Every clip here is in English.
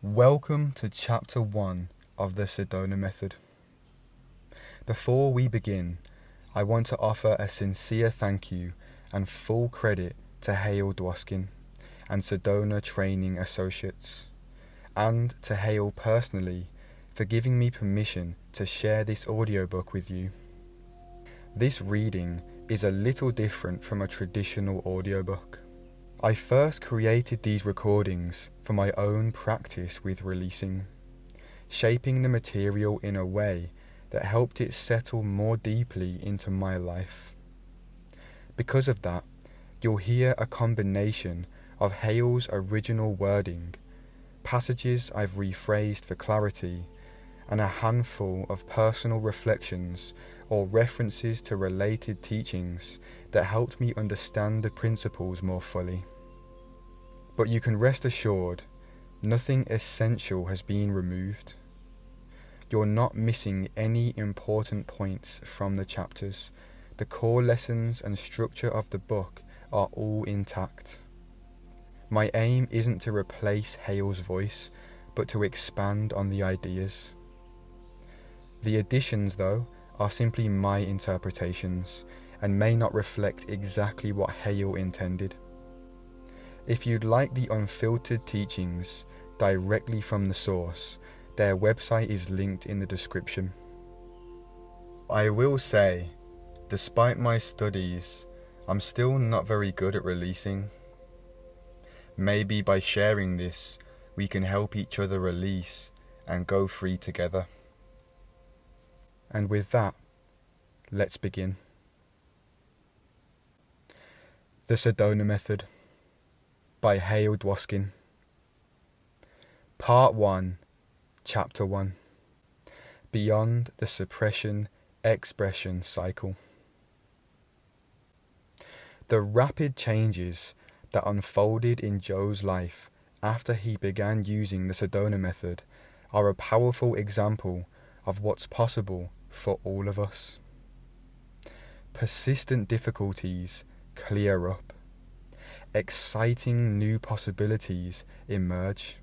Welcome to Chapter 1 of the Sedona Method. Before we begin, I want to offer a sincere thank you and full credit to Hale Dwoskin and Sedona Training Associates, and to Hale personally for giving me permission to share this audiobook with you. This reading is a little different from a traditional audiobook. I first created these recordings for my own practice with releasing, shaping the material in a way that helped it settle more deeply into my life. Because of that, you'll hear a combination of Hale's original wording, passages I've rephrased for clarity, and a handful of personal reflections or references to related teachings that helped me understand the principles more fully. But you can rest assured, nothing essential has been removed. You're not missing any important points from the chapters. The core lessons and structure of the book are all intact. My aim isn't to replace Hale's voice, but to expand on the ideas. The additions, though, are simply my interpretations and may not reflect exactly what Hale intended. If you'd like the unfiltered teachings directly from the source, their website is linked in the description. I will say, despite my studies, I'm still not very good at releasing. Maybe by sharing this, we can help each other release and go free together. And with that, let's begin. The Sedona Method by Hale Dwoskin. Part 1, Chapter 1. Beyond the Suppression-Expression Cycle. The rapid changes that unfolded in Joe's life after he began using the Sedona Method are a powerful example of what's possible for all of us. Persistent difficulties clear up. Exciting new possibilities emerge,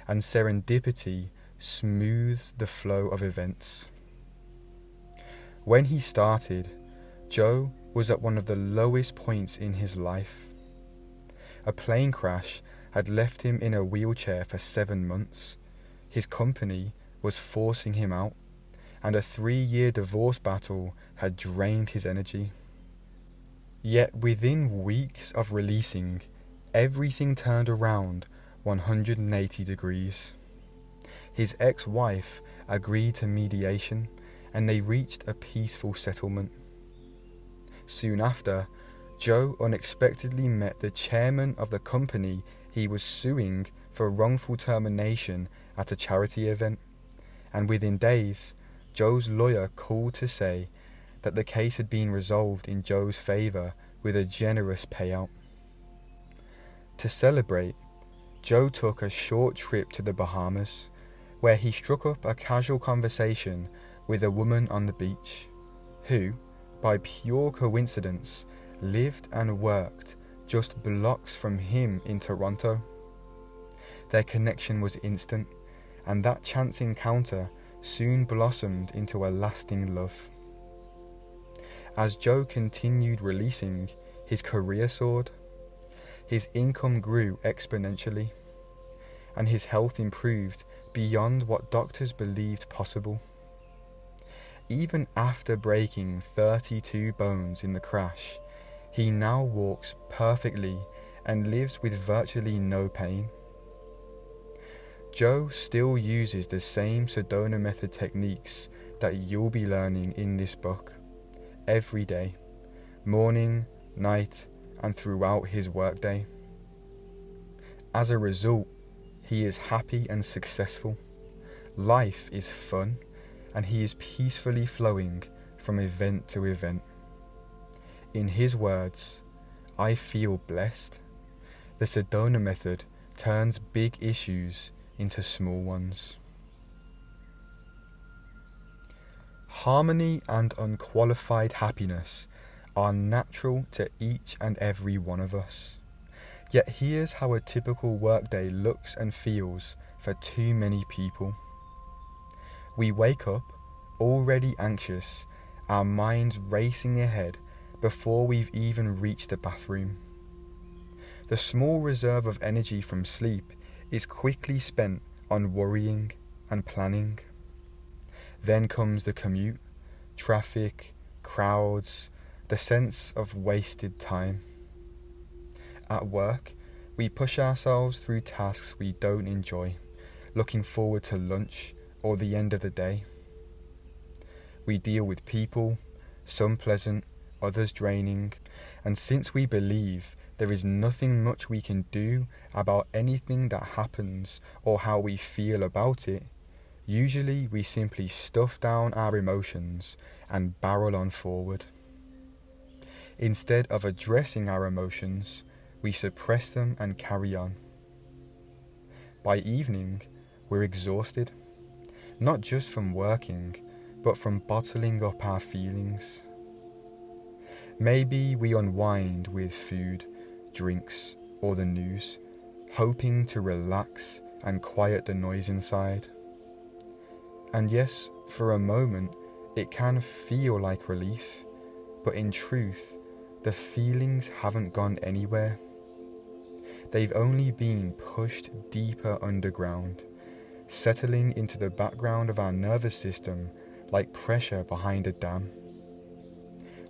and serendipity smooths the flow of events. When he started, Joe was at one of the lowest points in his life. A plane crash had left him in a wheelchair for 7 months. His company was forcing him out, and a 3-year divorce battle had drained his energy. Yet within weeks of releasing, everything turned around 180 degrees. His ex-wife agreed to mediation, and they reached a peaceful settlement. Soon after, Joe unexpectedly met the chairman of the company he was suing for wrongful termination at a charity event, and within days, Joe's lawyer called to say that the case had been resolved in Joe's favour with a generous payout. To celebrate, Joe took a short trip to the Bahamas, where he struck up a casual conversation with a woman on the beach, who, by pure coincidence, lived and worked just blocks from him in Toronto. Their connection was instant, and that chance encounter soon blossomed into a lasting love. As Joe continued releasing, his career soared, his income grew exponentially, and his health improved beyond what doctors believed possible. Even after breaking 32 bones in the crash, he now walks perfectly and lives with virtually no pain. Joe still uses the same Sedona Method techniques that you'll be learning in this book every day, morning, night, and throughout his workday. As a result, he is happy and successful. Life is fun, and he is peacefully flowing from event to event. In his words, "I feel blessed." The Sedona Method turns big issues into small ones. Harmony and unqualified happiness are natural to each and every one of us. Yet here's how a typical workday looks and feels for too many people. We wake up, already anxious, our minds racing ahead before we've even reached the bathroom. The small reserve of energy from sleep is quickly spent on worrying and planning. Then comes the commute, traffic, crowds, the sense of wasted time. At work, we push ourselves through tasks we don't enjoy, looking forward to lunch or the end of the day. We deal with people, some pleasant, others draining, and since we believe there is nothing much we can do about anything that happens or how we feel about it, usually we simply stuff down our emotions and barrel on forward. Instead of addressing our emotions, we suppress them and carry on. By evening, we're exhausted, not just from working, but from bottling up our feelings. Maybe we unwind with food, drinks, or the news, hoping to relax and quiet the noise inside. And yes, for a moment, it can feel like relief, but in truth, the feelings haven't gone anywhere. They've only been pushed deeper underground, settling into the background of our nervous system like pressure behind a dam.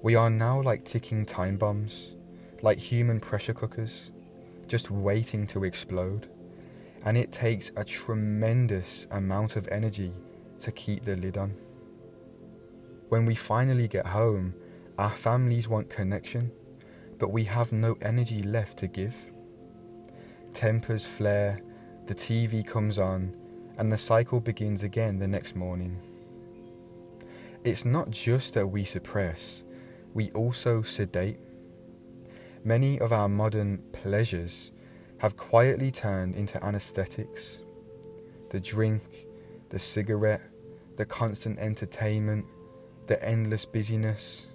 We are now like ticking time bombs, like human pressure cookers, just waiting to explode, and it takes a tremendous amount of energy to keep the lid on. When we finally get home, our families want connection, but we have no energy left to give. Tempers flare, the TV comes on, and the cycle begins again the next morning. It's not just that we suppress, we also sedate. Many of our modern pleasures have quietly turned into anesthetics. The drink, the cigarette, the constant entertainment, the endless busyness.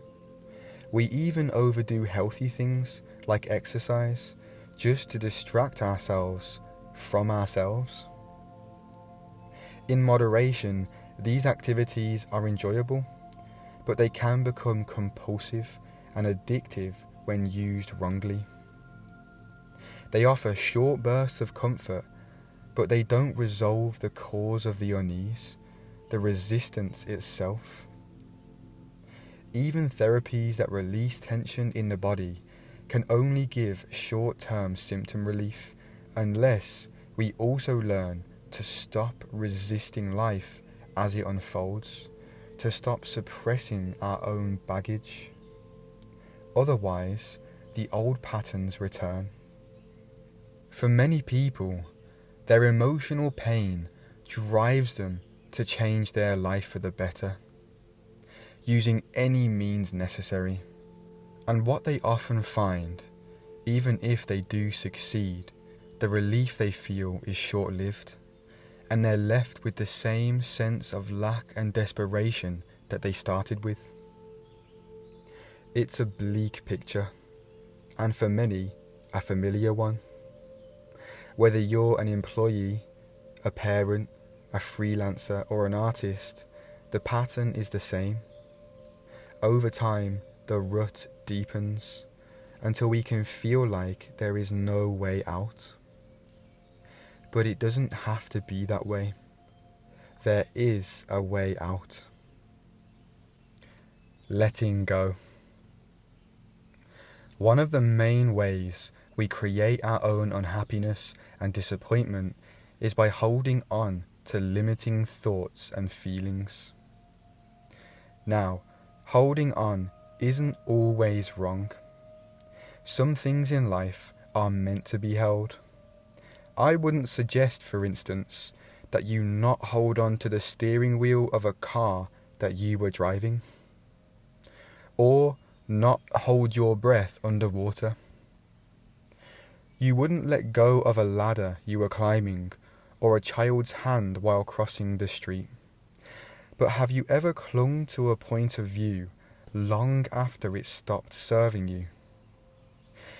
We even overdo healthy things like exercise just to distract ourselves from ourselves. In moderation, these activities are enjoyable, but they can become compulsive and addictive when used wrongly. They offer short bursts of comfort, but they don't resolve the cause of the unease, the resistance itself. Even therapies that release tension in the body can only give short-term symptom relief unless we also learn to stop resisting life as it unfolds, to stop suppressing our own baggage. Otherwise, the old patterns return. For many people, their emotional pain drives them to change their life for the better, using any means necessary. And what they often find, even if they do succeed, the relief they feel is short-lived, and they're left with the same sense of lack and desperation that they started with. It's a bleak picture, and for many, a familiar one. Whether you're an employee, a parent, a freelancer, or an artist, the pattern is the same. Over time, the rut deepens until we can feel like there is no way out. But it doesn't have to be that way. There is a way out. Letting go. One of the main ways we create our own unhappiness and disappointment is by holding on to limiting thoughts and feelings. Now, holding on isn't always wrong. Some things in life are meant to be held. I wouldn't suggest, for instance, that you not hold on to the steering wheel of a car that you were driving, or not hold your breath underwater. You wouldn't let go of a ladder you were climbing or a child's hand while crossing the street. But have you ever clung to a point of view long after it stopped serving you?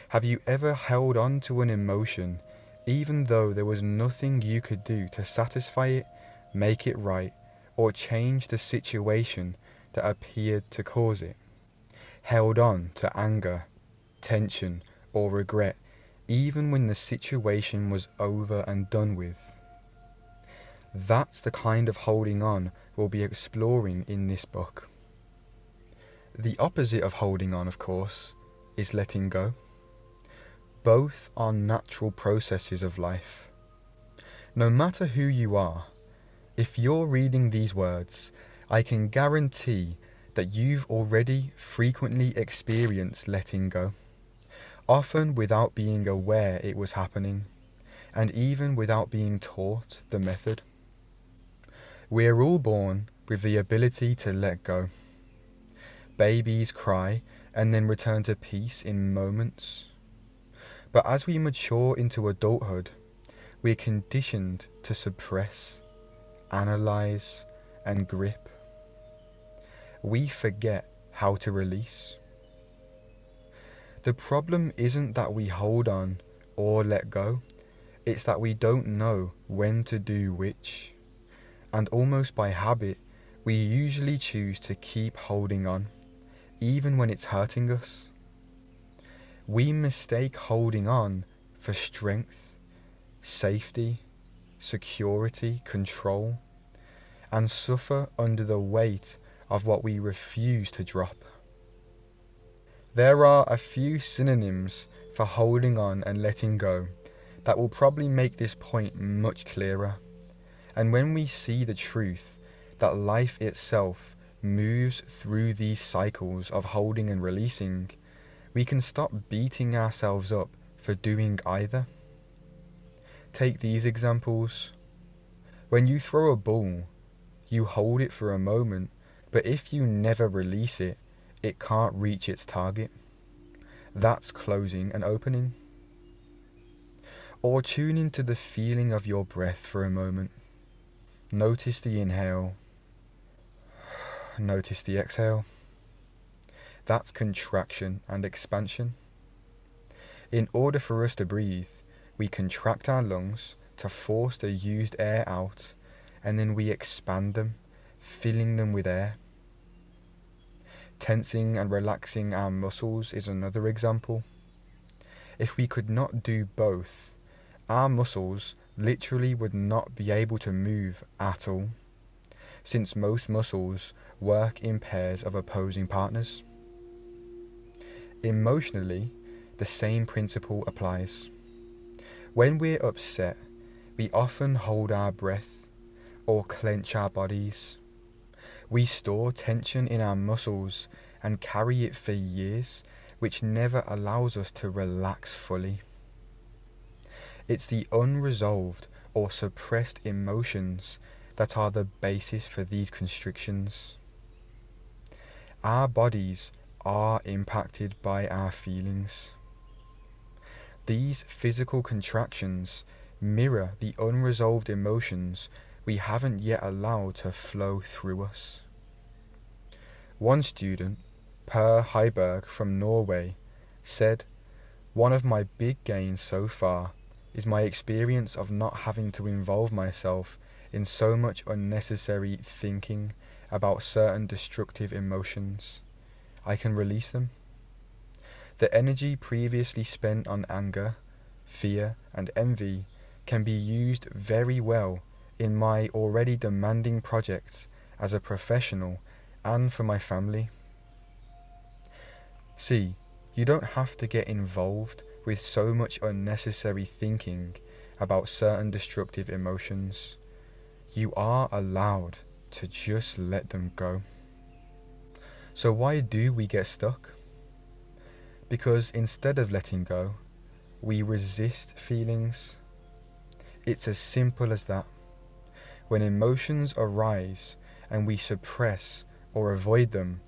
Have you ever held on to an emotion even though there was nothing you could do to satisfy it, make it right, or change the situation that appeared to cause it? Held on to anger, tension, or regret even when the situation was over and done with? That's the kind of holding on we'll be exploring in this book. The opposite of holding on, of course, is letting go. Both are natural processes of life. No matter who you are, if you're reading these words, I can guarantee that you've already frequently experienced letting go, often without being aware it was happening, and even without being taught the method. We're all born with the ability to let go. Babies cry and then return to peace in moments. But as we mature into adulthood, we're conditioned to suppress, analyze, and grip. We forget how to release. The problem isn't that we hold on or let go, it's that we don't know when to do which. And almost by habit, we usually choose to keep holding on, even when it's hurting us. We mistake holding on for strength, safety, security, control, and suffer under the weight of what we refuse to drop. There are a few synonyms for holding on and letting go that will probably make this point much clearer. And when we see the truth that life itself moves through these cycles of holding and releasing, we can stop beating ourselves up for doing either. Take these examples. When you throw a ball, you hold it for a moment, but if you never release it, it can't reach its target. That's closing and opening. Or tune into the feeling of your breath for a moment. Notice the inhale. Notice the exhale. That's contraction and expansion. In order for us to breathe, we contract our lungs to force the used air out, and then we expand them, filling them with air. Tensing and relaxing our muscles is another example. If we could not do both, our muscles literally would not be able to move at all, since most muscles work in pairs of opposing partners. Emotionally, the same principle applies. When we're upset, we often hold our breath or clench our bodies. We store tension in our muscles and carry it for years, which never allows us to relax fully. It's the unresolved or suppressed emotions that are the basis for these constrictions. Our bodies are impacted by our feelings. These physical contractions mirror the unresolved emotions we haven't yet allowed to flow through us. One student, Per Heiberg from Norway, said, "One of my big gains so far is my experience of not having to involve myself in so much unnecessary thinking about certain destructive emotions. I can release them. The energy previously spent on anger, fear, and envy can be used very well in my already demanding projects as a professional and for my family." See, you don't have to get involved with so much unnecessary thinking about certain destructive emotions. You are allowed to just let them go. So why do we get stuck? Because instead of letting go, we resist feelings. It's as simple as that. When emotions arise and we suppress or avoid them,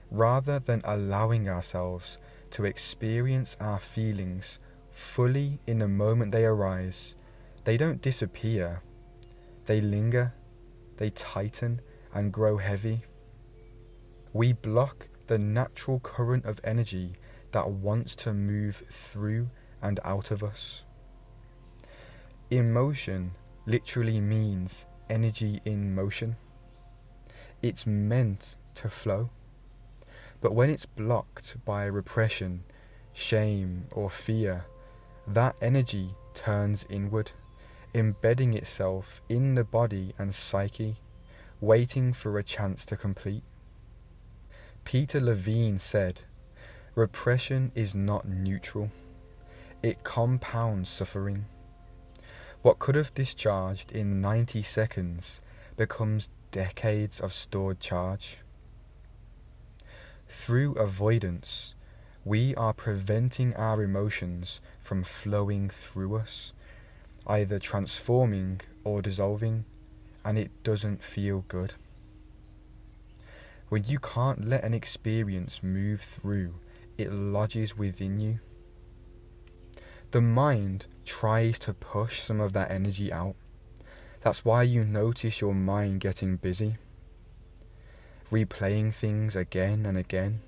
rather than allowing ourselves to experience our feelings fully in the moment they arise, they don't disappear. They linger, they tighten and grow heavy. We block the natural current of energy that wants to move through and out of us. Emotion literally means energy in motion. It's meant to flow. But when it's blocked by repression, shame, or fear, that energy turns inward, embedding itself in the body and psyche, waiting for a chance to complete. Peter Levine said, "Repression is not neutral. It compounds suffering. What could have discharged in 90 seconds becomes decades of stored charge." Through avoidance, we are preventing our emotions from flowing through us, either transforming or dissolving, and it doesn't feel good. When you can't let an experience move through, it lodges within you. The mind tries to push some of that energy out. That's why you notice your mind getting busy, replaying things again and again.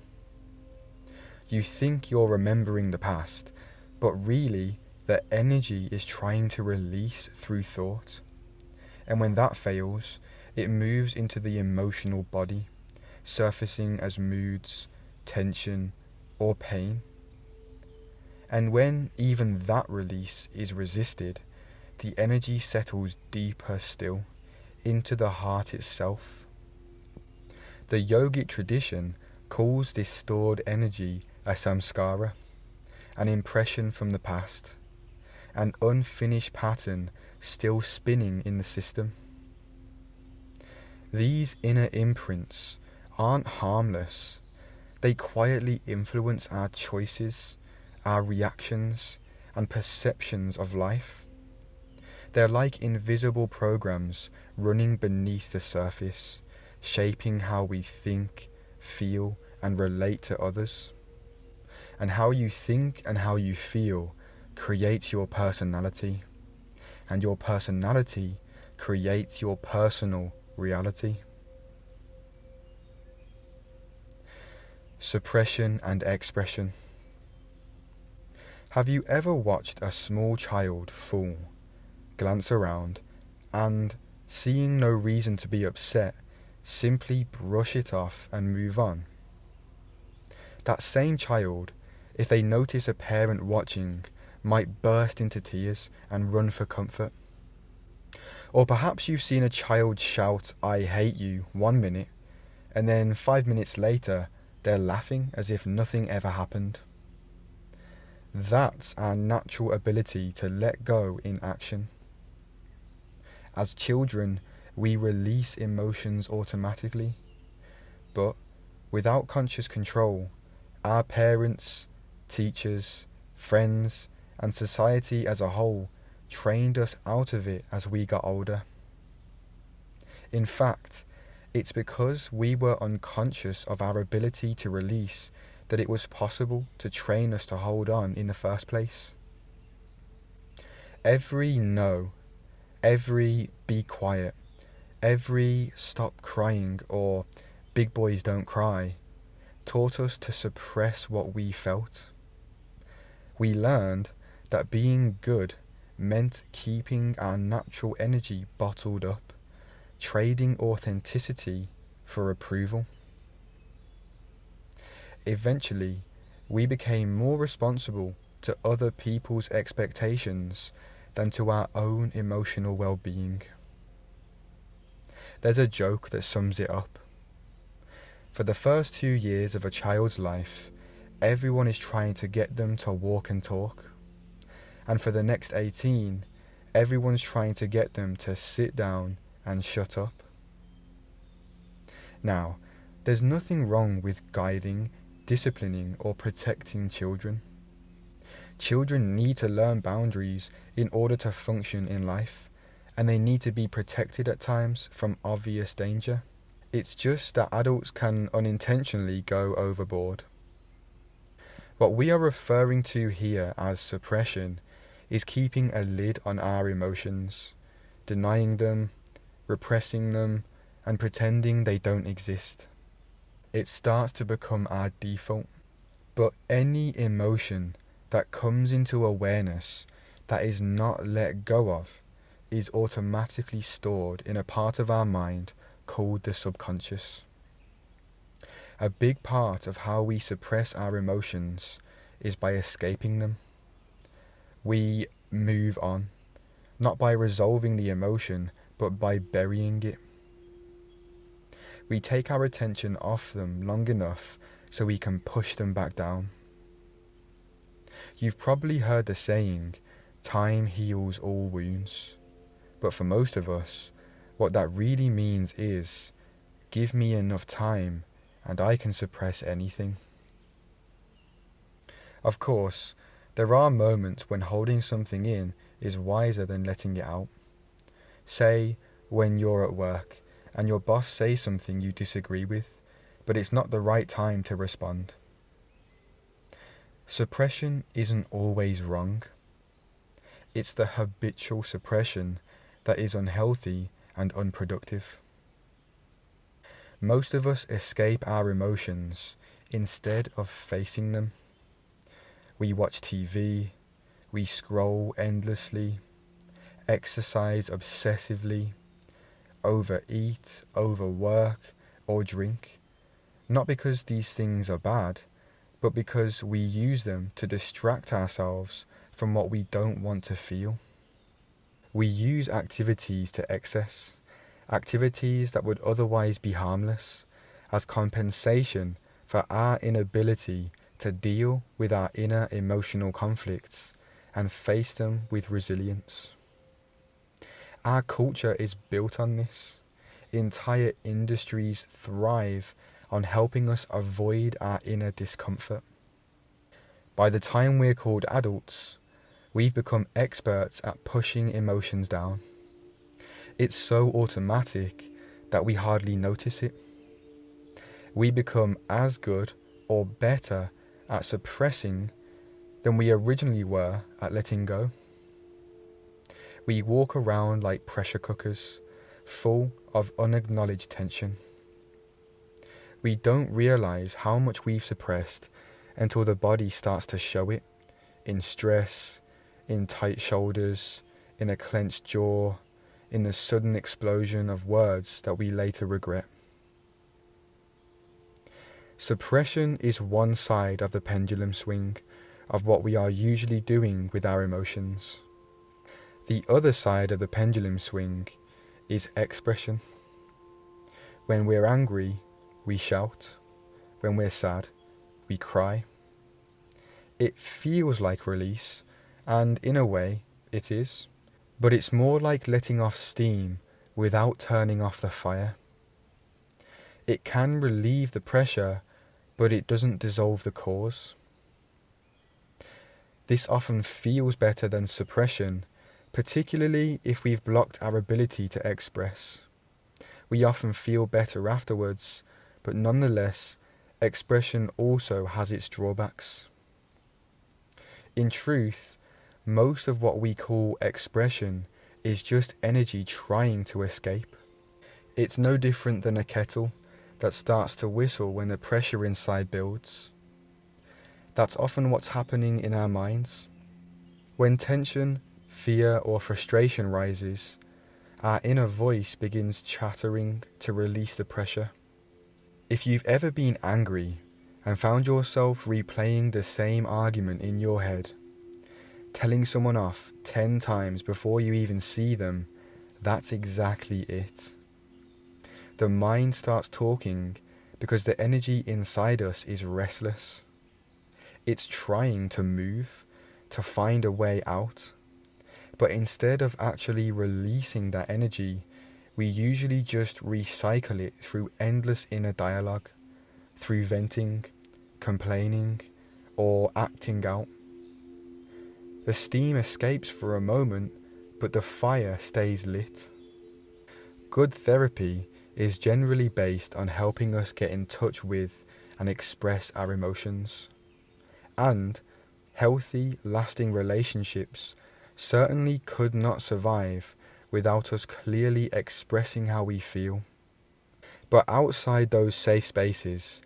You think you're remembering the past, but really the energy is trying to release through thought. And when that fails, it moves into the emotional body, surfacing as moods, tension, or pain. And when even that release is resisted, the energy settles deeper still, into the heart itself. The yogic tradition calls this stored energy a samskara, an impression from the past, an unfinished pattern still spinning in the system. These inner imprints aren't harmless. They quietly influence our choices, our reactions, and perceptions of life. They're like invisible programs running beneath the surface, shaping how we think, feel, and relate to others. And how you think and how you feel creates your personality, and your personality creates your personal reality. Suppression and expression. Have you ever watched a small child fall, glance around, and, seeing no reason to be upset, simply brush it off and move on? That same child, if they notice a parent watching, might burst into tears and run for comfort. Or perhaps you've seen a child shout, "I hate you," 1 minute, and then 5 minutes later, they're laughing as if nothing ever happened. That's our natural ability to let go in action. As children, we release emotions automatically, but without conscious control, our parents, teachers, friends, and society as a whole trained us out of it as we got older. In fact, it's because we were unconscious of our ability to release that it was possible to train us to hold on in the first place. Every no, every be quiet, every stop crying or big boys don't cry taught us to suppress what we felt. We learned that being good meant keeping our natural energy bottled up, trading authenticity for approval. Eventually, we became more responsible to other people's expectations than to our own emotional well-being. There's a joke that sums it up. For the first 2 years of a child's life, everyone is trying to get them to walk and talk. And for the next 18, everyone's trying to get them to sit down and shut up. Now, there's nothing wrong with guiding, disciplining, or protecting children. Children need to learn boundaries in order to function in life, and they need to be protected at times from obvious danger. It's just that adults can unintentionally go overboard. What we are referring to here as suppression is keeping a lid on our emotions, denying them, repressing them, and pretending they don't exist. It starts to become our default. But any emotion that comes into awareness that is not let go of is automatically stored in a part of our mind called the subconscious. A big part of how we suppress our emotions is by escaping them. We move on, not by resolving the emotion, but by burying it. We take our attention off them long enough so we can push them back down. You've probably heard the saying, time heals all wounds. But for most of us, what that really means is, give me enough time and I can suppress anything. Of course, there are moments when holding something in is wiser than letting it out. Say, when you're at work and your boss says something you disagree with, but it's not the right time to respond. Suppression isn't always wrong. It's the habitual suppression that is unhealthy and unproductive. Most of us escape our emotions instead of facing them. We watch TV, we scroll endlessly, exercise obsessively, overeat, overwork, or drink, not because these things are bad, but because we use them to distract ourselves from what we don't want to feel. We use activities to excess, activities that would otherwise be harmless, as compensation for our inability to deal with our inner emotional conflicts and face them with resilience. Our culture is built on this. Entire industries thrive on helping us avoid our inner discomfort. By the time we're called adults, we've become experts at pushing emotions down. It's so automatic that we hardly notice it. We become as good or better at suppressing than we originally were at letting go. We walk around like pressure cookers, full of unacknowledged tension. We don't realize how much we've suppressed until the body starts to show it, in stress, in tight shoulders, in a clenched jaw, in the sudden explosion of words that we later regret. Suppression is one side of the pendulum swing of what we are usually doing with our emotions. The other side of the pendulum swing is expression. When we're angry, we shout. When we're sad, we cry. It feels like release, and in a way, it is. But it's more like letting off steam without turning off the fire. It can relieve the pressure, but it doesn't dissolve the cause. This often feels better than suppression, particularly if we've blocked our ability to express. We often feel better afterwards, but nonetheless, expression also has its drawbacks. In truth, most of what we call expression is just energy trying to escape. It's no different than a kettle that starts to whistle when the pressure inside builds. That's often what's happening in our minds. When tension, fear, or frustration rises, our inner voice begins chattering to release the pressure. If you've ever been angry and found yourself replaying the same argument in your head, telling someone off 10 times before you even see them, that's exactly it. The mind starts talking because the energy inside us is restless. It's trying to move, to find a way out. But instead of actually releasing that energy, we usually just recycle it through endless inner dialogue, through venting, complaining, or acting out. The steam escapes for a moment, but the fire stays lit. Good therapy is generally based on helping us get in touch with and express our emotions. And healthy, lasting relationships certainly could not survive without us clearly expressing how we feel. But outside those safe spaces,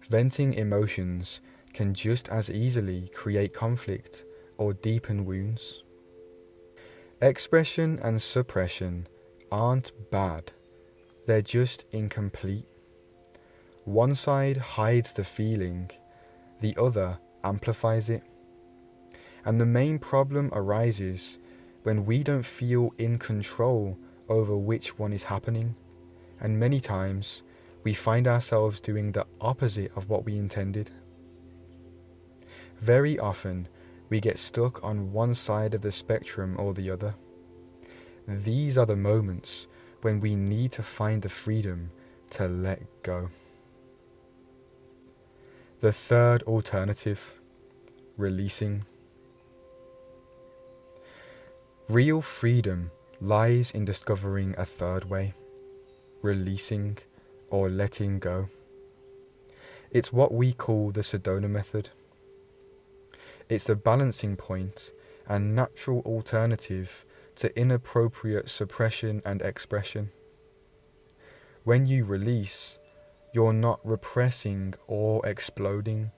venting emotions can just as easily create conflict or deepen wounds. Expression and suppression aren't bad, they're just incomplete. One side hides the feeling, the other amplifies it. And the main problem arises when we don't feel in control over which one is happening, and many times we find ourselves doing the opposite of what we intended. Very often we get stuck on one side of the spectrum or the other. These are the moments when we need to find the freedom to let go. The third alternative, releasing. Real freedom lies in discovering a third way, releasing or letting go. It's what we call the Sedona Method. It's the balancing point and natural alternative to inappropriate suppression and expression. When you release, you're not repressing or exploding.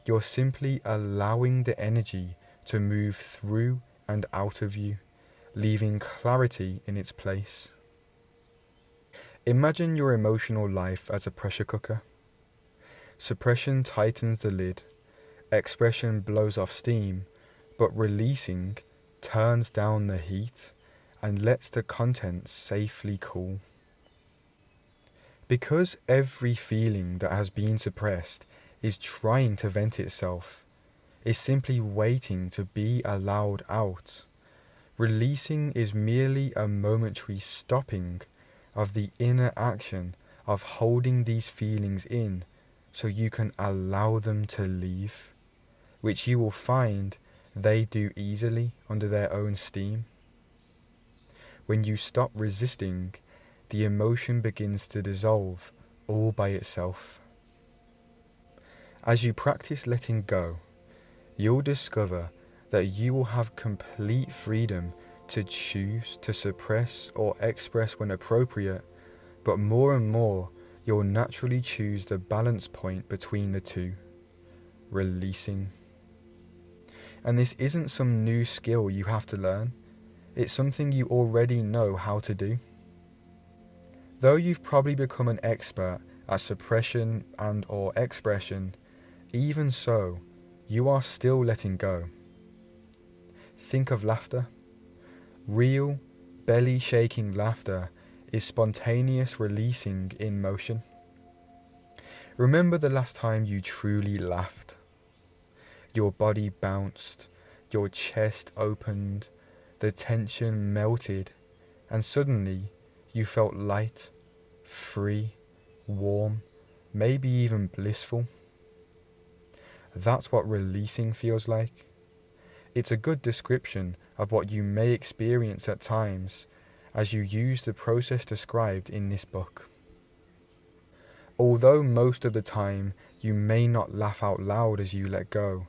You're simply allowing the energy to move through and out of you, leaving clarity in its place. Imagine your emotional life as a pressure cooker. Suppression tightens the lid, expression blows off steam, but releasing turns down the heat and lets the contents safely cool. Because every feeling that has been suppressed is trying to vent itself, is simply waiting to be allowed out, releasing is merely a momentary stopping of the inner action of holding these feelings in so you can allow them to leave, which you will find they do easily under their own steam. When you stop resisting, the emotion begins to dissolve all by itself. As you practice letting go, you'll discover that you will have complete freedom to choose to suppress or express when appropriate, but more and more you'll naturally choose the balance point between the two, releasing. And this isn't some new skill you have to learn, it's something you already know how to do. Though you've probably become an expert at suppression and or expression, even so, you are still letting go. Think of laughter. Real, belly-shaking laughter is spontaneous releasing in motion. Remember the last time you truly laughed. Your body bounced, your chest opened, the tension melted, and suddenly you felt light, free, warm, maybe even blissful. That's what releasing feels like. It's a good description of what you may experience at times as you use the process described in this book. Although most of the time you may not laugh out loud as you let go,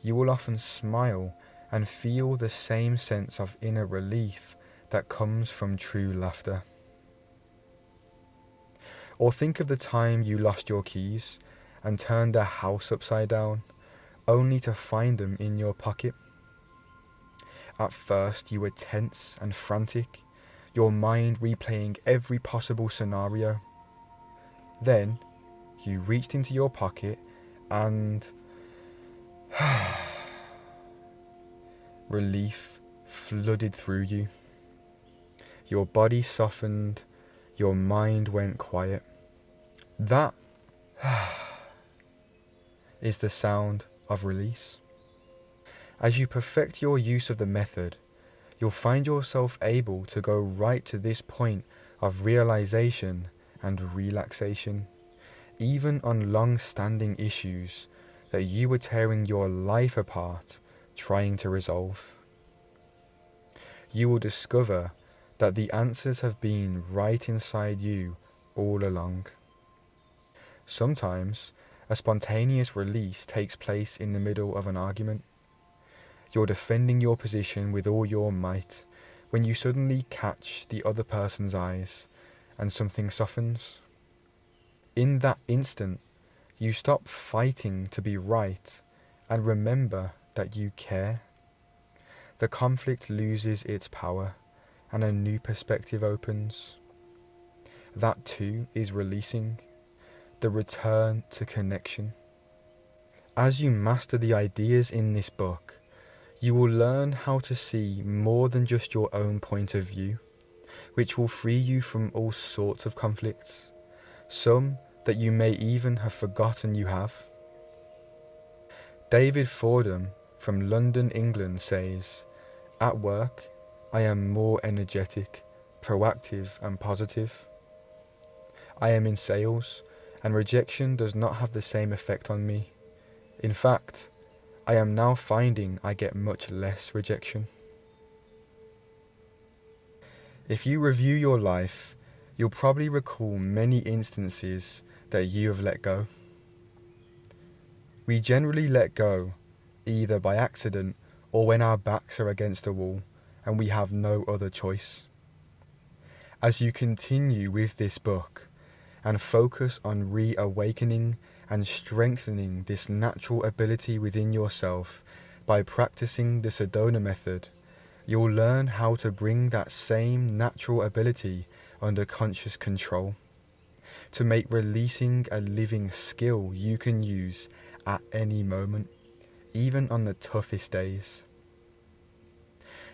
you will often smile and feel the same sense of inner relief that comes from true laughter. Or think of the time you lost your keys and turned a house upside down, only to find them in your pocket. At first you were tense and frantic, your mind replaying every possible scenario. Then you reached into your pocket and relief flooded through you. Your body softened, your mind went quiet. That is the sound of release. As you perfect your use of the method, you'll find yourself able to go right to this point of realization and relaxation, even on long-standing issues that you were tearing your life apart trying to resolve. You will discover that the answers have been right inside you all along. Sometimes a spontaneous release takes place in the middle of an argument. You're defending your position with all your might when you suddenly catch the other person's eyes and something softens. In that instant, You stop fighting to be right and remember that you care. The conflict loses its power and a new perspective opens. That too is releasing, the return to connection. As you master the ideas in this book, you will learn how to see more than just your own point of view, which will free you from all sorts of conflicts, some that you may even have forgotten you have. David Fordham from London, England says, "At work, I am more energetic, proactive and positive. I am in sales, and rejection does not have the same effect on me. In fact, I am now finding I get much less rejection." If you review your life, you'll probably recall many instances that you have let go. We generally let go, either by accident or when our backs are against a wall and we have no other choice. As you continue with this book and focus on reawakening and strengthening this natural ability within yourself by practicing the Sedona Method, you'll learn how to bring that same natural ability under conscious control, to make releasing a living skill you can use at any moment, even on the toughest days.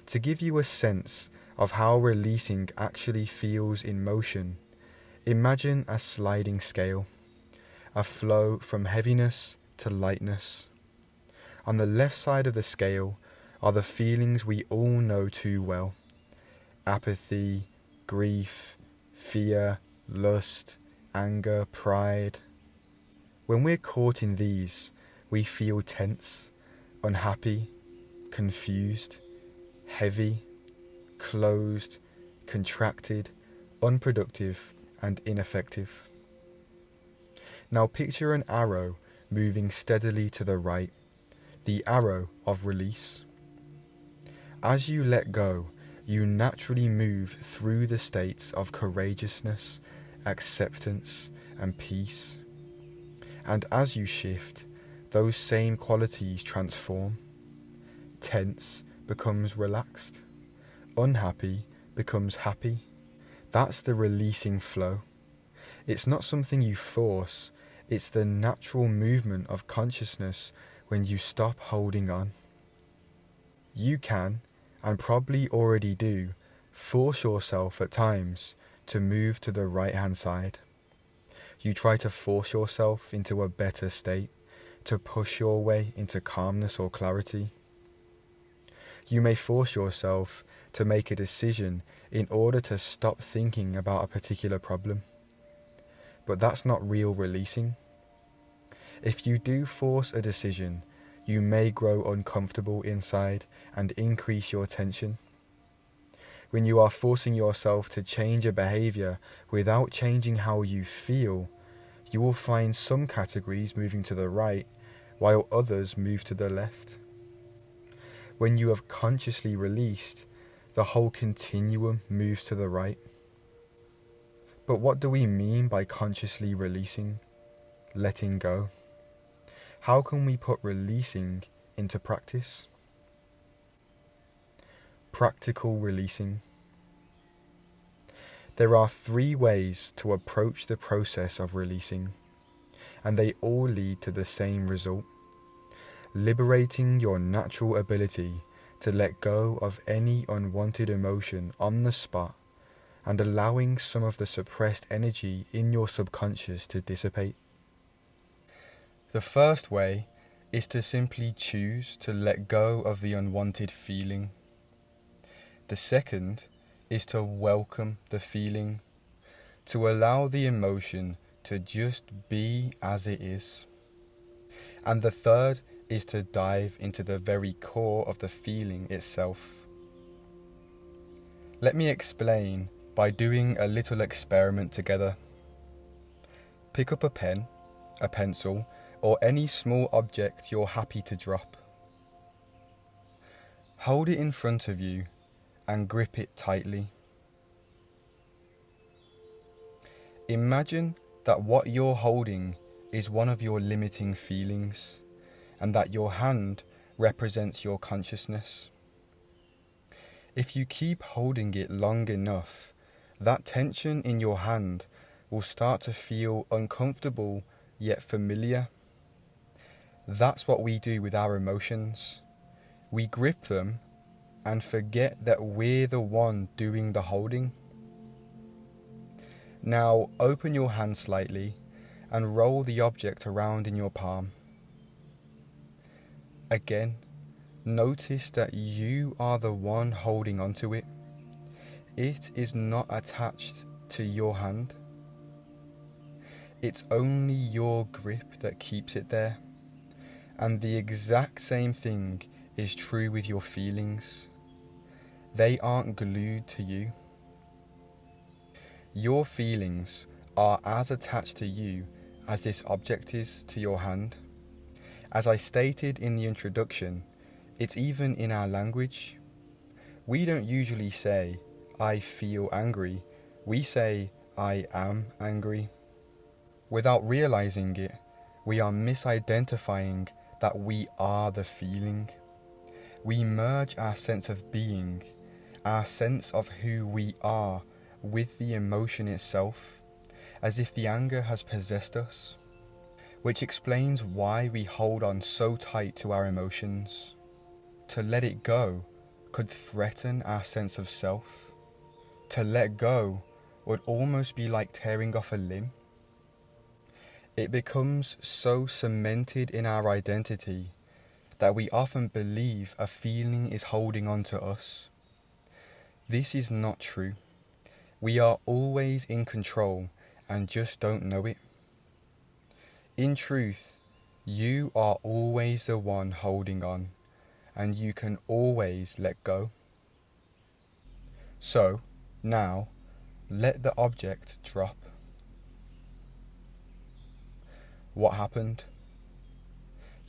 To give you a sense of how releasing actually feels in motion, imagine a sliding scale, a flow from heaviness to lightness. On the left side of the scale are the feelings we all know too well: apathy, grief, fear, lust, anger, pride. When we're caught in these, we feel tense, unhappy, confused, heavy, closed, contracted, unproductive, and ineffective. Now picture an arrow moving steadily to the right, the arrow of release. As you let go, you naturally move through the states of courageousness, acceptance, and peace. And as you shift, those same qualities transform. Tense becomes relaxed. Unhappy becomes happy. That's the releasing flow. It's not something you force, it's the natural movement of consciousness when you stop holding on. You can, and probably already do, force yourself at times to move to the right-hand side. You try to force yourself into a better state, to push your way into calmness or clarity. You may force yourself to make a decision in order to stop thinking about a particular problem. But that's not real releasing. If you do force a decision, you may grow uncomfortable inside and increase your tension. When you are forcing yourself to change a behavior without changing how you feel, you will find some categories moving to the right, while others move to the left. When you have consciously released, the whole continuum moves to the right. But what do we mean by consciously releasing, letting go? How can we put releasing into practice? Practical releasing. There are 3 ways to approach the process of releasing, and they all lead to the same result: liberating your natural ability to let go of any unwanted emotion on the spot and allowing some of the suppressed energy in your subconscious to dissipate. The first way is to simply choose to let go of the unwanted feeling. The second is to welcome the feeling, to allow the emotion to just be as it is. And the third is to dive into the very core of the feeling itself. Let me explain by doing a little experiment together. Pick up a pen, a pencil, or any small object you're happy to drop. Hold it in front of you and grip it tightly. Imagine that what you're holding is one of your limiting feelings, and that your hand represents your consciousness. If you keep holding it long enough, that tension in your hand will start to feel uncomfortable yet familiar. That's what we do with our emotions. We grip them and forget that we're the one doing the holding. Now open your hand slightly and roll the object around in your palm. Again, notice that you are the one holding onto it. It is not attached to your hand. It's only your grip that keeps it there. And the exact same thing is true with your feelings. They aren't glued to you. Your feelings are as attached to you as this object is to your hand. As I stated in the introduction, it's even in our language. We don't usually say, "I feel angry." We say, "I am angry." Without realizing it, we are misidentifying that we are the feeling. We merge our sense of being, our sense of who we are, with the emotion itself, as if the anger has possessed us, which explains why we hold on so tight to our emotions. To let it go could threaten our sense of self. To let go would almost be like tearing off a limb. It becomes so cemented in our identity that we often believe a feeling is holding on to us. This is not true. We are always in control and just don't know it. In truth, you are always the one holding on, and you can always let go. So, now, let the object drop. What happened?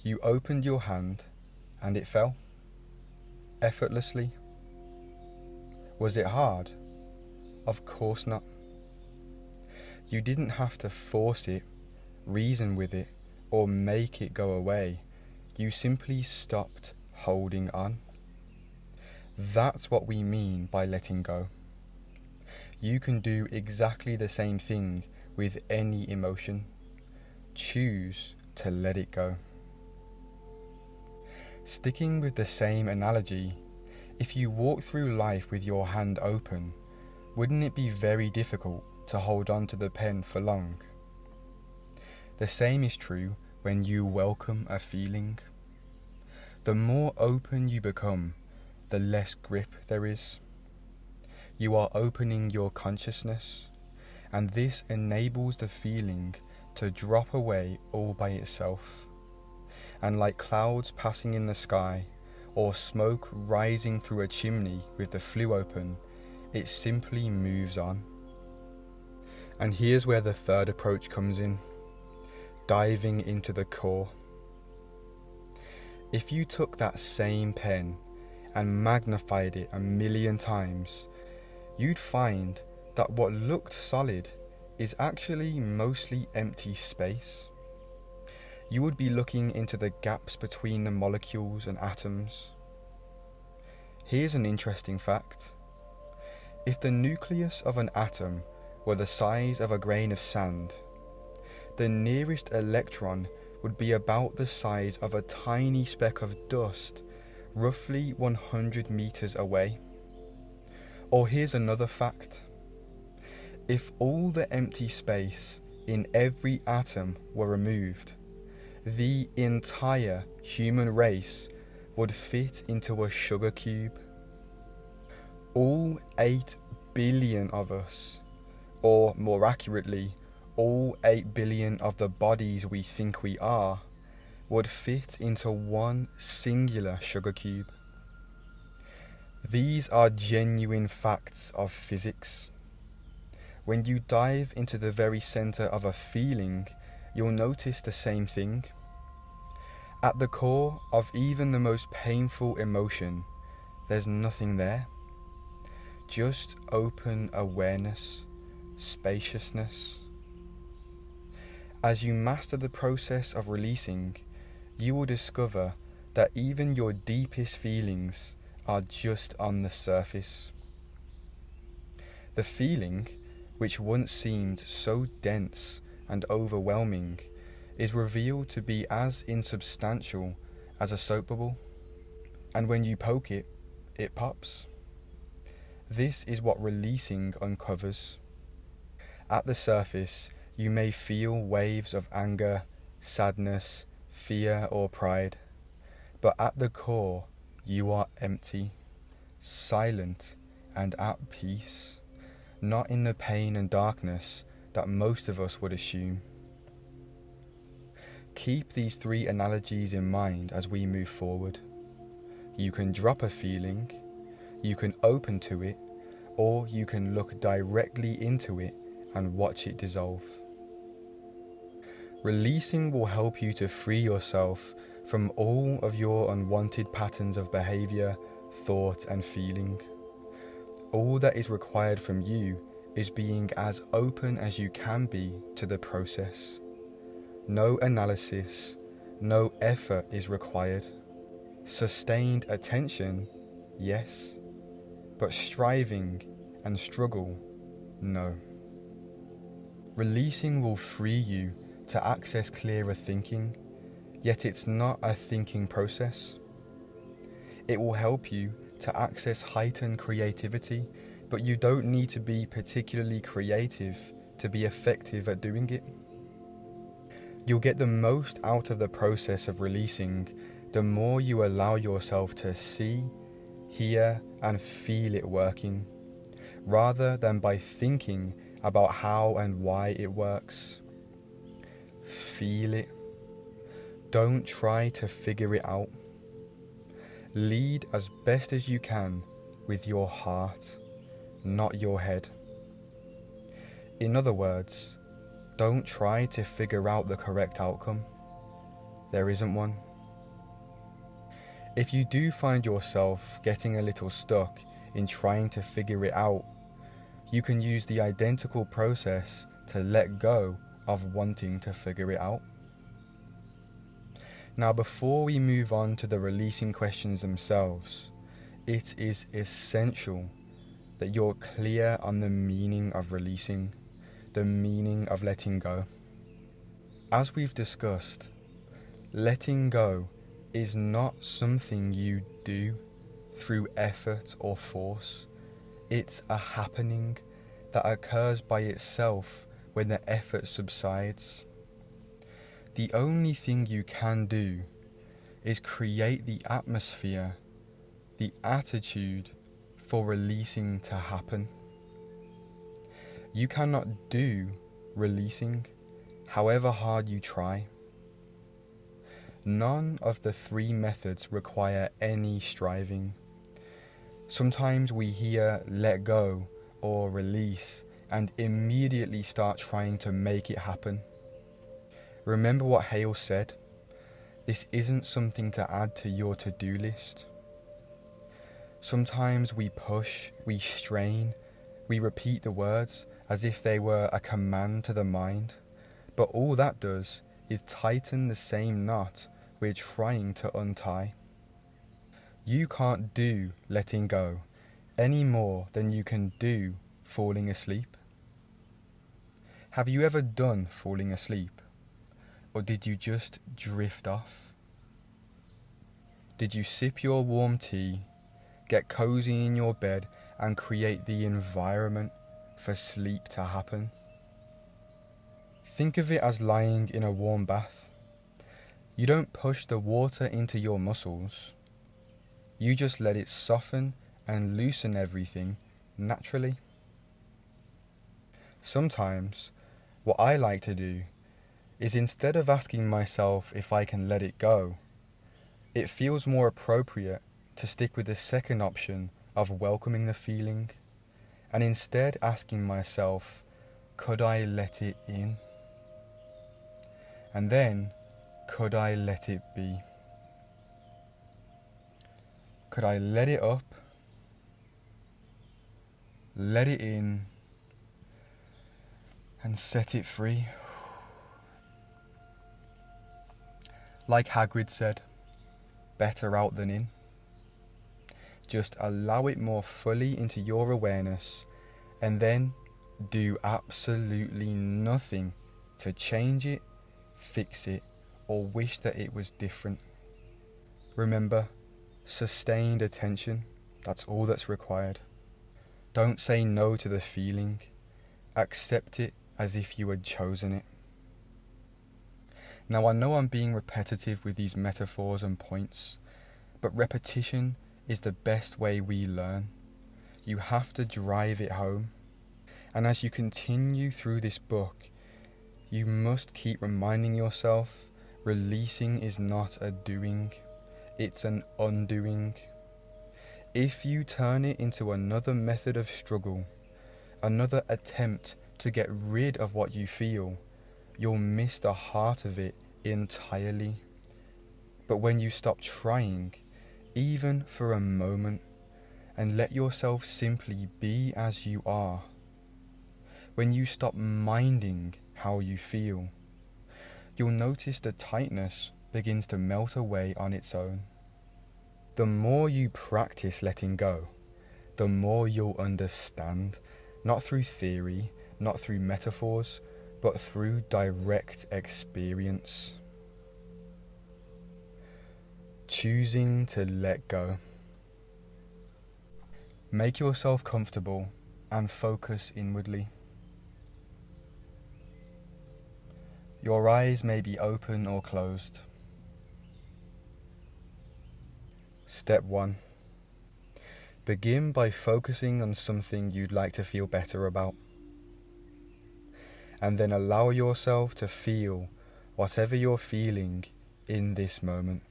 You opened your hand and it fell, effortlessly. Was it hard? Of course not. You didn't have to force it, reason with it, or make it go away. You simply stopped holding on. That's what we mean by letting go. You can do exactly the same thing with any emotion. Choose to let it go. Sticking with the same analogy, if you walk through life with your hand open, wouldn't it be very difficult to hold on to the pen for long? The same is true when you welcome a feeling. The more open you become, the less grip there is. You are opening your consciousness, and this enables the feeling to drop away all by itself. And like clouds passing in the sky, or smoke rising through a chimney with the flue open, it simply moves on. And here's where the third approach comes in, diving into the core. If you took that same pen and magnified it 1,000,000 times, you'd find that what looked solid is actually mostly empty space. You would be looking into the gaps between the molecules and atoms. Here's an interesting fact. If the nucleus of an atom were the size of a grain of sand, the nearest electron would be about the size of a tiny speck of dust, roughly 100 meters away. Or here's another fact. If all the empty space in every atom were removed, the entire human race would fit into a sugar cube. All 8 billion of us, or more accurately, all 8 billion of the bodies we think we are, would fit into one singular sugar cube. These are genuine facts of physics. When you dive into the very center of a feeling, you'll notice the same thing. At the core of even the most painful emotion, there's nothing there. Just open awareness, spaciousness. As you master the process of releasing, you will discover that even your deepest feelings are just on the surface. The feeling, which once seemed so dense and overwhelming, is revealed to be as insubstantial as a soap bubble, and when you poke it, it pops. This is what releasing uncovers. At the surface, you may feel waves of anger, sadness, fear, or pride, but at the core, you are empty, silent, and at peace, not in the pain and darkness that most of us would assume. Keep these three analogies in mind as we move forward. You can drop a feeling, you can open to it, or you can look directly into it and watch it dissolve. Releasing will help you to free yourself from all of your unwanted patterns of behavior, thought, and feeling. All that is required from you is being as open as you can be to the process. No analysis, no effort is required. Sustained attention, yes, but striving and struggle, no. Releasing will free you to access clearer thinking, yet it's not a thinking process. It will help you to access heightened creativity, but you don't need to be particularly creative to be effective at doing it. You'll get the most out of the process of releasing the more you allow yourself to see, hear, and feel it working, rather than by thinking about how and why it works. Feel it. Don't try to figure it out. Lead as best as you can with your heart, not your head. In other words, don't try to figure out the correct outcome. There isn't one. If you do find yourself getting a little stuck in trying to figure it out, you can use the identical process to let go of wanting to figure it out. Now, before we move on to the releasing questions themselves, it is essential that you're clear on the meaning of releasing, the meaning of letting go. As we've discussed, letting go is not something you do through effort or force. It's a happening that occurs by itself when the effort subsides. The only thing you can do is create the atmosphere, the attitude for releasing to happen. You cannot do releasing, however hard you try. None of the three methods require any striving. Sometimes we hear let go or release and immediately start trying to make it happen. Remember what Hale said? This isn't something to add to your to-do list. Sometimes we push, we strain, we repeat the words as if they were a command to the mind, but all that does is tighten the same knot we're trying to untie. You can't do letting go any more than you can do falling asleep. Have you ever done falling asleep? Or did you just drift off? Did you sip your warm tea, get cozy in your bed, and create the environment for sleep to happen? Think of it as lying in a warm bath. You don't push the water into your muscles. You just let it soften and loosen everything naturally. Sometimes, what I like to do is instead of asking myself if I can let it go, it feels more appropriate to stick with the second option of welcoming the feeling, and instead asking myself, could I let it in? And then, could I let it be? Could I let it up, let it in, and set it free? Like Hagrid said, better out than in. Just allow it more fully into your awareness and then do absolutely nothing to change it, fix it, or wish that it was different. Remember, sustained attention, that's all that's required. Don't say no to the feeling. Accept it as if you had chosen it. Now I know I'm being repetitive with these metaphors and points, but repetition is the best way we learn. You have to drive it home. And as you continue through this book, you must keep reminding yourself releasing is not a doing, it's an undoing. If you turn it into another method of struggle, another attempt to get rid of what you feel, you'll miss the heart of it entirely. But when you stop trying, even for a moment, and let yourself simply be as you are, when you stop minding how you feel, you'll notice the tightness begins to melt away on its own. The more you practice letting go, the more you'll understand, not through theory, not through metaphors, but through direct experience. Choosing to let go. Make yourself comfortable and focus inwardly. Your eyes may be open or closed. Step 1. Begin by focusing on something you'd like to feel better about. And then allow yourself to feel whatever you're feeling in this moment.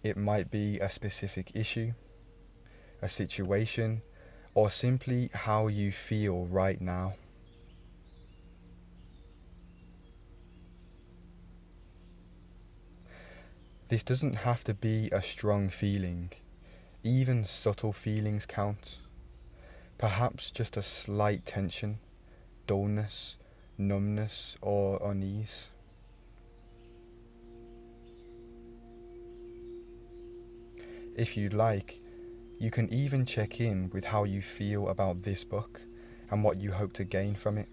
It might be a specific issue, a situation, or simply how you feel right now. This doesn't have to be a strong feeling. Even subtle feelings count. Perhaps just a slight tension, dullness, numbness, or unease. If you'd like, you can even check in with how you feel about this book and what you hope to gain from it.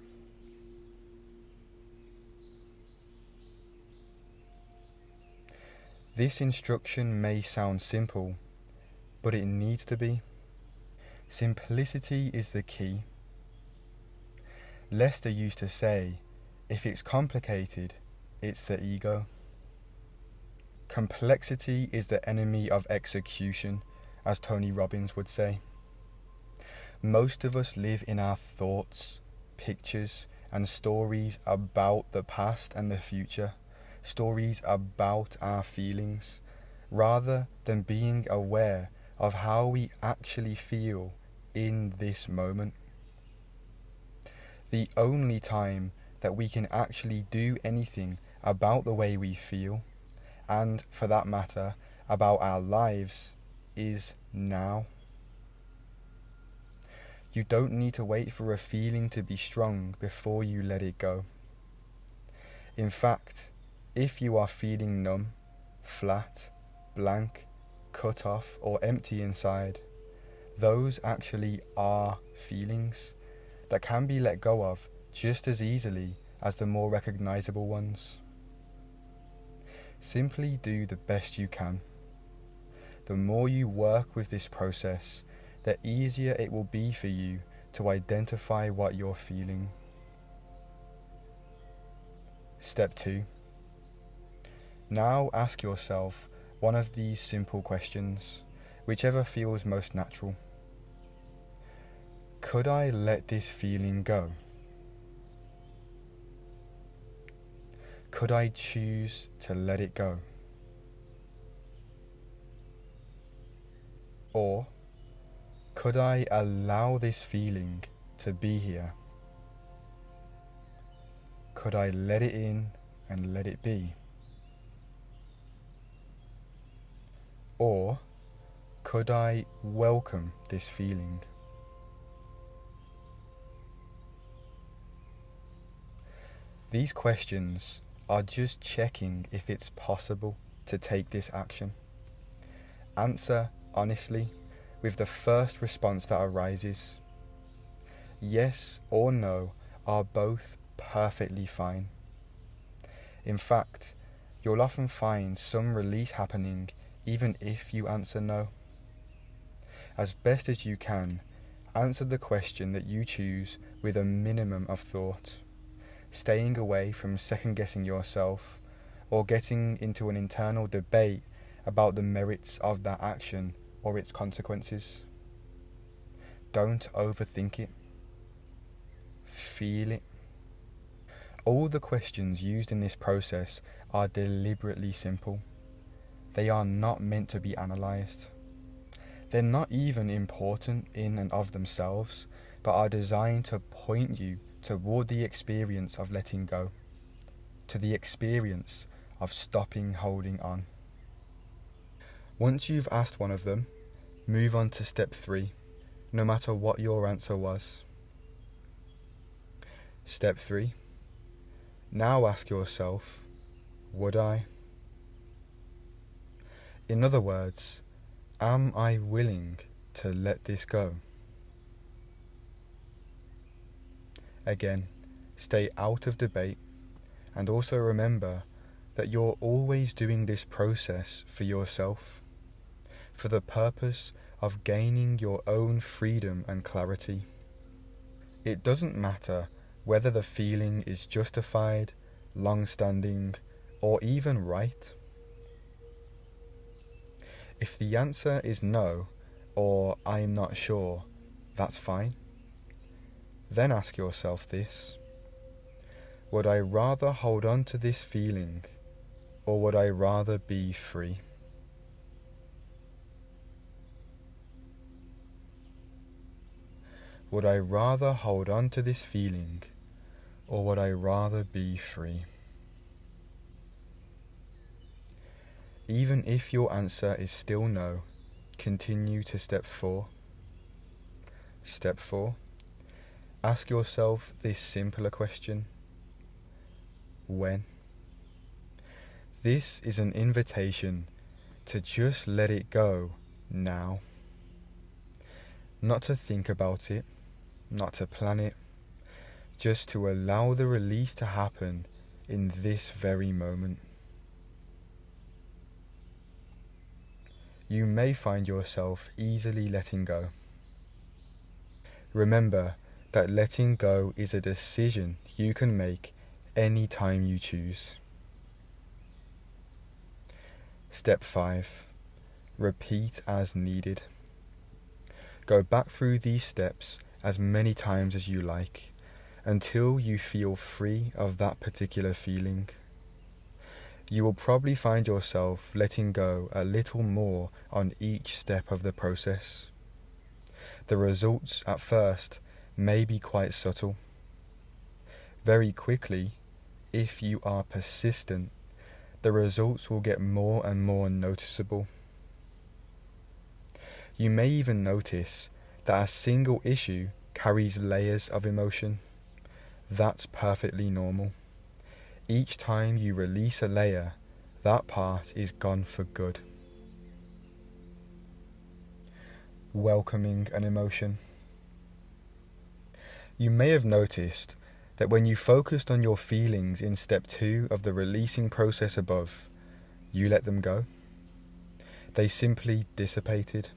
This instruction may sound simple, but it needs to be. Simplicity is the key. Lester used to say, if it's complicated, it's the ego. Complexity is the enemy of execution, as Tony Robbins would say. Most of us live in our thoughts, pictures, and stories about the past and the future, stories about our feelings, rather than being aware of how we actually feel in this moment. The only time that we can actually do anything about the way we feel, and for that matter, about our lives, is now. You don't need to wait for a feeling to be strong before you let it go. In fact, if you are feeling numb, flat, blank, cut off, or empty inside, those actually are feelings that can be let go of just as easily as the more recognizable ones. Simply do the best you can. The more you work with this process, the easier it will be for you to identify what you're feeling. Step 2. Now ask yourself one of these simple questions, whichever feels most natural. Could I let this feeling go? Could I choose to let it go? Or could I allow this feeling to be here? Could I let it in and let it be? Or could I welcome this feeling? These questions are just checking if it's possible to take this action. Answer honestly with the first response that arises. Yes or no are both perfectly fine. In fact, you'll often find some release happening even if you answer no. As best as you can, answer the question that you choose with a minimum of thought, staying away from second-guessing yourself or getting into an internal debate about the merits of that action or its consequences. Don't overthink it. Feel it. All the questions used in this process are deliberately simple. They are not meant to be analysed. They're not even important in and of themselves, but are designed to point you toward the experience of letting go, to the experience of stopping holding on. Once you've asked one of them, move on to step 3, no matter what your answer was. Step 3. Now ask yourself, would I? In other words, am I willing to let this go? Again, stay out of debate, and also remember that you're always doing this process for yourself, for the purpose of gaining your own freedom and clarity. It doesn't matter whether the feeling is justified, long-standing, or even right. If the answer is no, or I'm not sure, that's fine. Then ask yourself this: would I rather hold on to this feeling, or would I rather be free? Would I rather hold on to this feeling, or would I rather be free? Even if your answer is still no, continue to step 4. Step 4. Ask yourself this simpler question: when? This is an invitation to just let it go now. Not to think about it, not to plan it, just to allow the release to happen in this very moment. You may find yourself easily letting go. Remember that letting go is a decision you can make any time you choose. Step 5. Repeat as needed. Go back through these steps as many times as you like, until you feel free of that particular feeling. You will probably find yourself letting go a little more on each step of the process. The results at first may be quite subtle. Very quickly, if you are persistent, the results will get more and more noticeable. You may even notice that a single issue carries layers of emotion. That's perfectly normal. Each time you release a layer, that part is gone for good. Welcoming an emotion. You may have noticed that when you focused on your feelings in step 2 of the releasing process above, you let them go. They simply dissipated.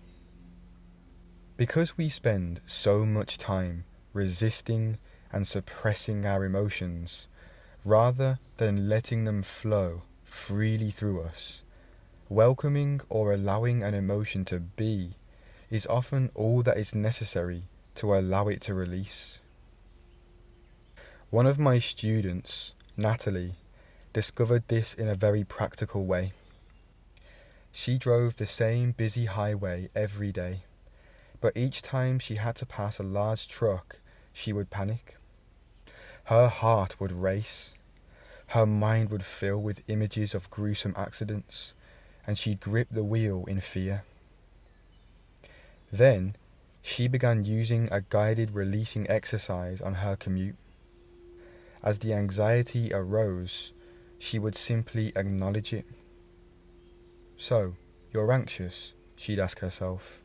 Because we spend so much time resisting and suppressing our emotions, rather than letting them flow freely through us, welcoming or allowing an emotion to be is often all that is necessary to allow it to release. One of my students, Natalie, discovered this in a very practical way. She drove the same busy highway every day, but each time she had to pass a large truck, she would panic. Her heart would race. Her mind would fill with images of gruesome accidents, and she'd grip the wheel in fear. Then, she began using a guided releasing exercise on her commute. As the anxiety arose, she would simply acknowledge it. "So, you're anxious?" she'd ask herself.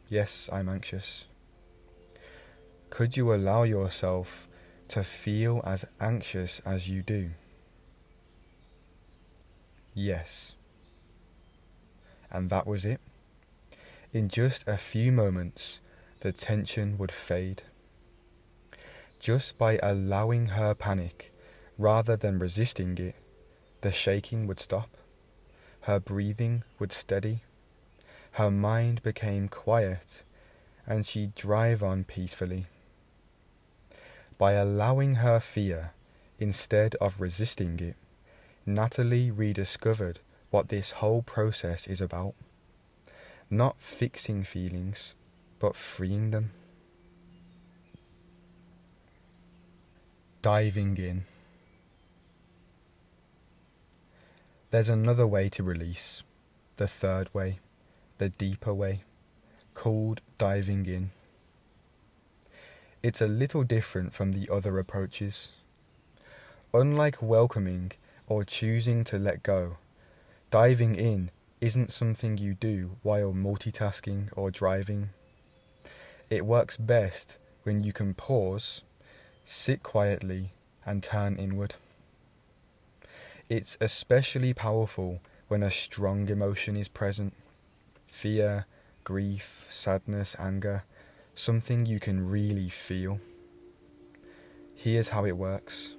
"Yes, I'm anxious." Could you allow yourself to feel as anxious as you do? Yes. And that was it. In just a few moments, the tension would fade. Just by allowing her panic, rather than resisting it, the shaking would stop, her breathing would steady, her mind became quiet, and she'd drive on peacefully. By allowing her fear, instead of resisting it, Natalie rediscovered what this whole process is about. Not fixing feelings, but freeing them. Diving in. There's another way to release, the third way, the deeper way, called diving in. It's a little different from the other approaches. Unlike welcoming or choosing to let go, diving in isn't something you do while multitasking or driving. It works best when you can pause, sit quietly, and turn inward. It's especially powerful when a strong emotion is present. Fear, grief, sadness, anger, something you can really feel. Here's how it works.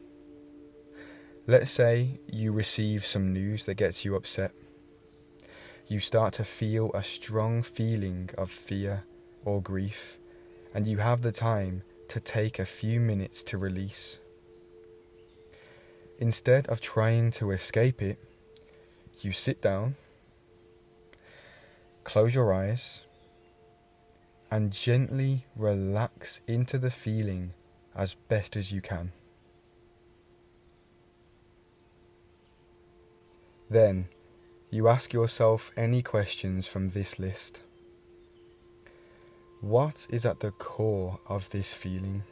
Let's say you receive some news that gets you upset. You start to feel a strong feeling of fear or grief, and you have the time to take a few minutes to release. Instead of trying to escape it, you sit down, close your eyes, and gently relax into the feeling as best as you can. Then, you ask yourself any questions from this list. What is at the core of this feeling?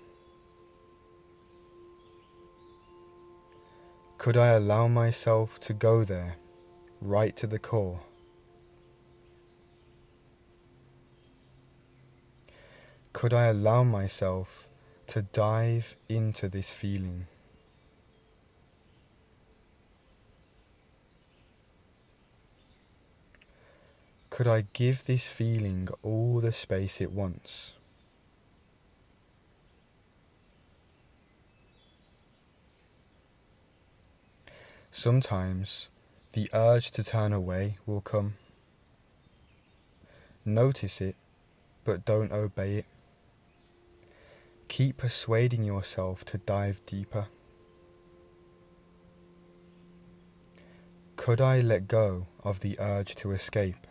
Could I allow myself to go there, right to the core? Could I allow myself to dive into this feeling? Could I give this feeling all the space it wants? Sometimes the urge to turn away will come. Notice it, but don't obey it. Keep persuading yourself to dive deeper. Could I let go of the urge to escape?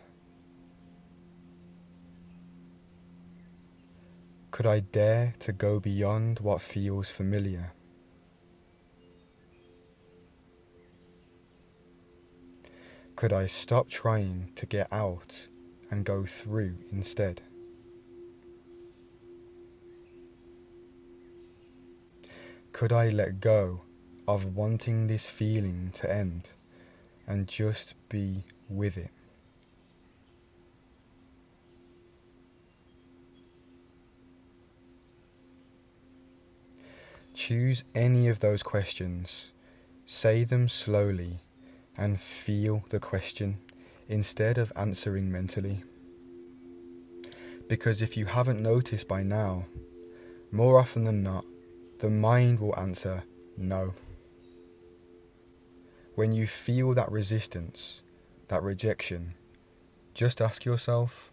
Could I dare to go beyond what feels familiar? Could I stop trying to get out and go through instead? Could I let go of wanting this feeling to end and just be with it? Choose any of those questions, say them slowly, and feel the question instead of answering mentally. Because if you haven't noticed by now, more often than not, the mind will answer no. When you feel that resistance, that rejection, just ask yourself,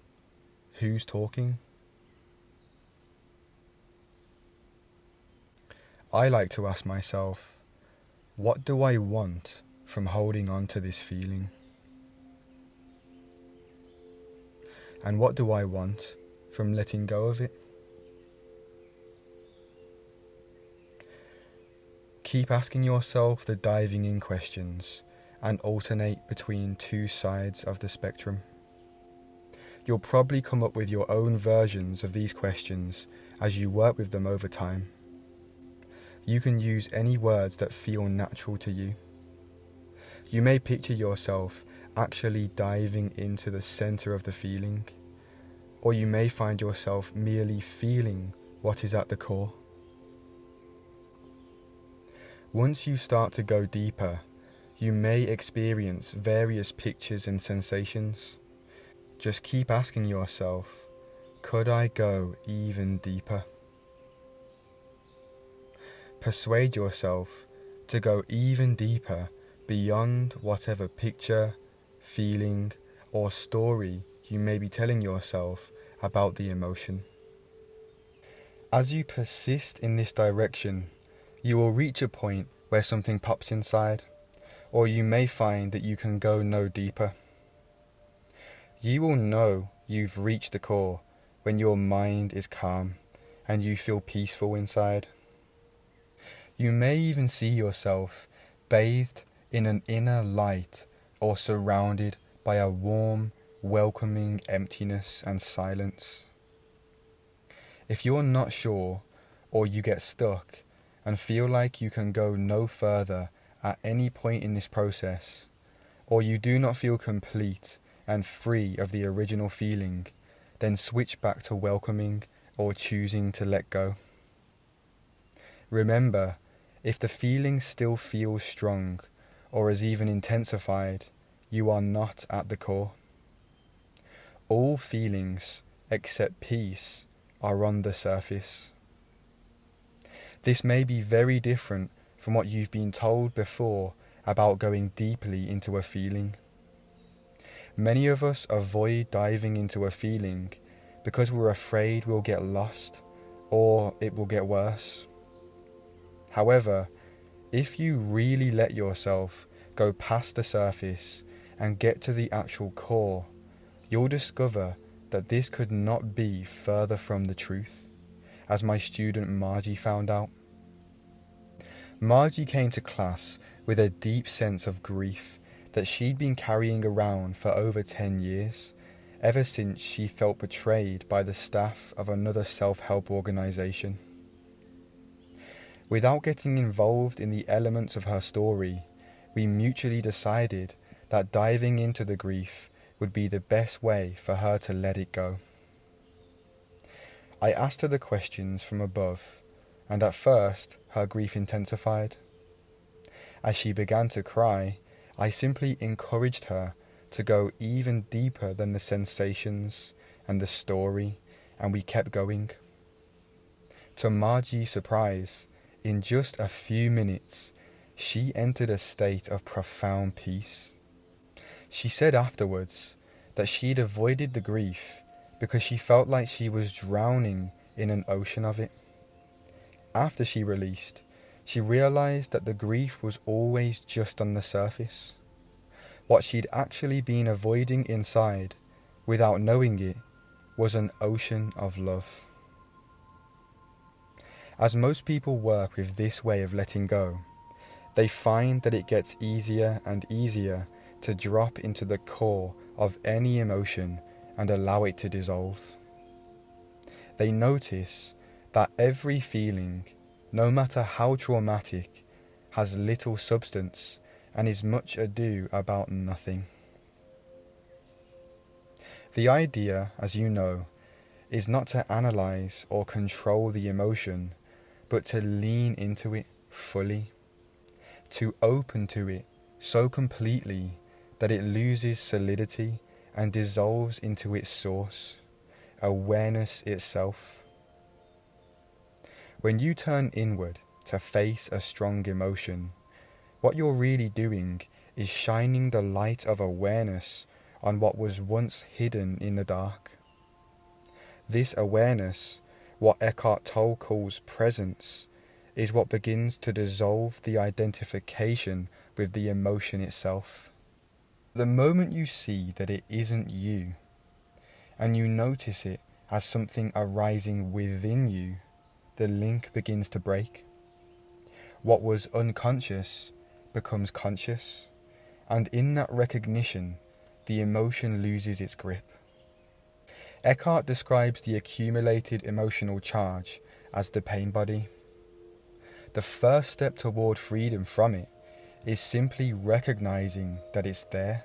who's talking? I like to ask myself, what do I want from holding on to this feeling? And what do I want from letting go of it? Keep asking yourself the diving in questions and alternate between two sides of the spectrum. You'll probably come up with your own versions of these questions as you work with them over time. You can use any words that feel natural to you. You may picture yourself actually diving into the center of the feeling, or you may find yourself merely feeling what is at the core. Once you start to go deeper, you may experience various pictures and sensations. Just keep asking yourself, could I go even deeper? Persuade yourself to go even deeper beyond whatever picture, feeling, or story you may be telling yourself about the emotion. As you persist in this direction, you will reach a point where something pops inside, or you may find that you can go no deeper. You will know you've reached the core when your mind is calm and you feel peaceful inside. You may even see yourself bathed in an inner light or surrounded by a warm, welcoming emptiness and silence. If you're not sure, or you get stuck and feel like you can go no further at any point in this process, or you do not feel complete and free of the original feeling, then switch back to welcoming or choosing to let go. Remember, if the feeling still feels strong or is even intensified, you are not at the core. All feelings except peace are on the surface. This may be very different from what you've been told before about going deeply into a feeling. Many of us avoid diving into a feeling because we're afraid we'll get lost or it will get worse. However, if you really let yourself go past the surface and get to the actual core, you'll discover that this could not be further from the truth, as my student Margie found out. Margie came to class with a deep sense of grief that she'd been carrying around for over 10 years, ever since she felt betrayed by the staff of another self-help organisation. Without getting involved in the elements of her story, we mutually decided that diving into the grief would be the best way for her to let it go. I asked her the questions from above, and at first her grief intensified. As she began to cry, I simply encouraged her to go even deeper than the sensations and the story, and we kept going. To Margie's surprise, in just a few minutes, she entered a state of profound peace. She said afterwards that she'd avoided the grief because she felt like she was drowning in an ocean of it. After she released, she realized that the grief was always just on the surface. What she'd actually been avoiding inside, without knowing it, was an ocean of love. As most people work with this way of letting go, they find that it gets easier and easier to drop into the core of any emotion and allow it to dissolve. They notice that every feeling, no matter how traumatic, has little substance and is much ado about nothing. The idea, as you know, is not to analyze or control the emotion, but to lean into it fully, to open to it so completely that it loses solidity and dissolves into its source, awareness itself. When you turn inward to face a strong emotion, what you're really doing is shining the light of awareness on what was once hidden in the dark. This awareness, what Eckhart Tolle calls presence, is what begins to dissolve the identification with the emotion itself. The moment you see that it isn't you, and you notice it as something arising within you, the link begins to break. What was unconscious becomes conscious, and in that recognition, the emotion loses its grip. Eckhart describes the accumulated emotional charge as the pain body. The first step toward freedom from it is simply recognizing that it's there.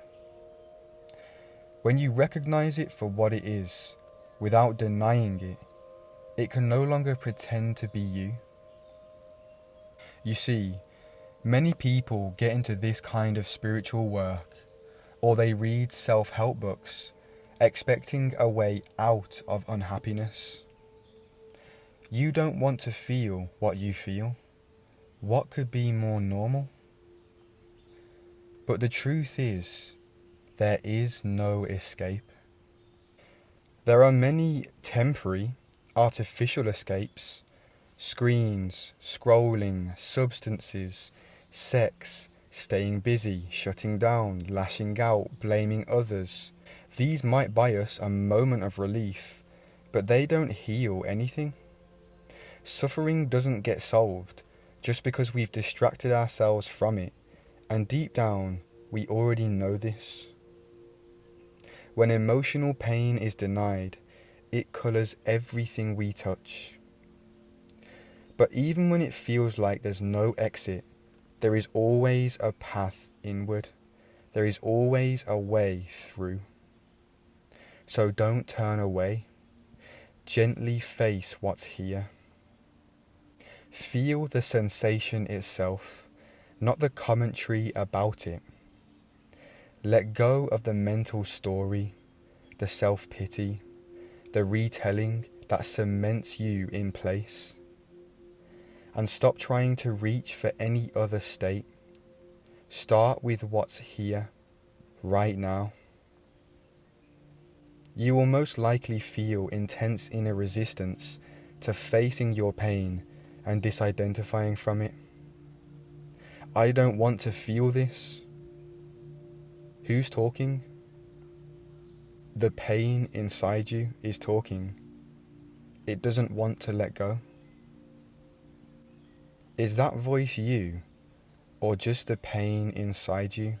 When you recognize it for what it is, without denying it, it can no longer pretend to be you. You see, many people get into this kind of spiritual work, or they read self-help books, expecting a way out of unhappiness. You don't want to feel what you feel. What could be more normal? But the truth is, there is no escape. There are many temporary, artificial escapes: screens, scrolling, substances, sex, staying busy, shutting down, lashing out, blaming others. These might buy us a moment of relief, but they don't heal anything. Suffering doesn't get solved just because we've distracted ourselves from it, and deep down, we already know this. When emotional pain is denied, it colours everything we touch. But even when it feels like there's no exit, there is always a path inward. There is always a way through. So don't turn away. Gently face what's here. Feel the sensation itself, not the commentary about it. Let go of the mental story, the self-pity, the retelling that cements you in place. And stop trying to reach for any other state. Start with what's here, right now. You will most likely feel intense inner resistance to facing your pain and disidentifying from it. I don't want to feel this. Who's talking? The pain inside you is talking. It doesn't want to let go. Is that voice you, or just the pain inside you?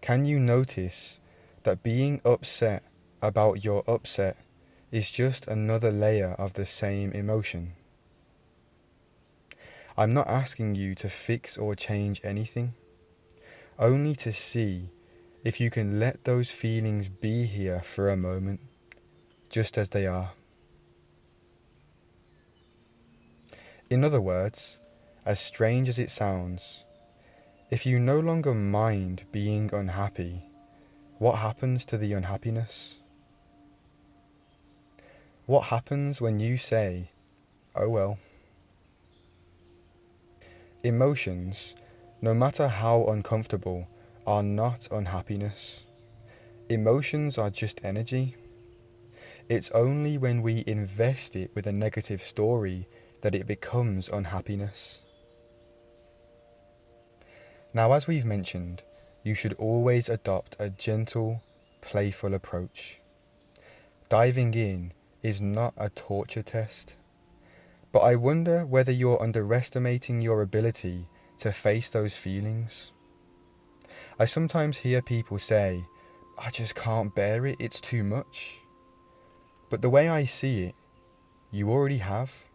Can you notice that being upset about your upset is just another layer of the same emotion? I'm not asking you to fix or change anything, only to see if you can let those feelings be here for a moment, just as they are. In other words, as strange as it sounds, if you no longer mind being unhappy, what happens to the unhappiness? What happens when you say, "Oh well"? Emotions, no matter how uncomfortable, are not unhappiness. Emotions are just energy. It's only when we invest it with a negative story that it becomes unhappiness. Now, as we've mentioned, you should always adopt a gentle, playful approach. Diving in is not a torture test. But I wonder whether you're underestimating your ability to face those feelings. I sometimes hear people say, "I just can't bear it, it's too much." But the way I see it, you already have.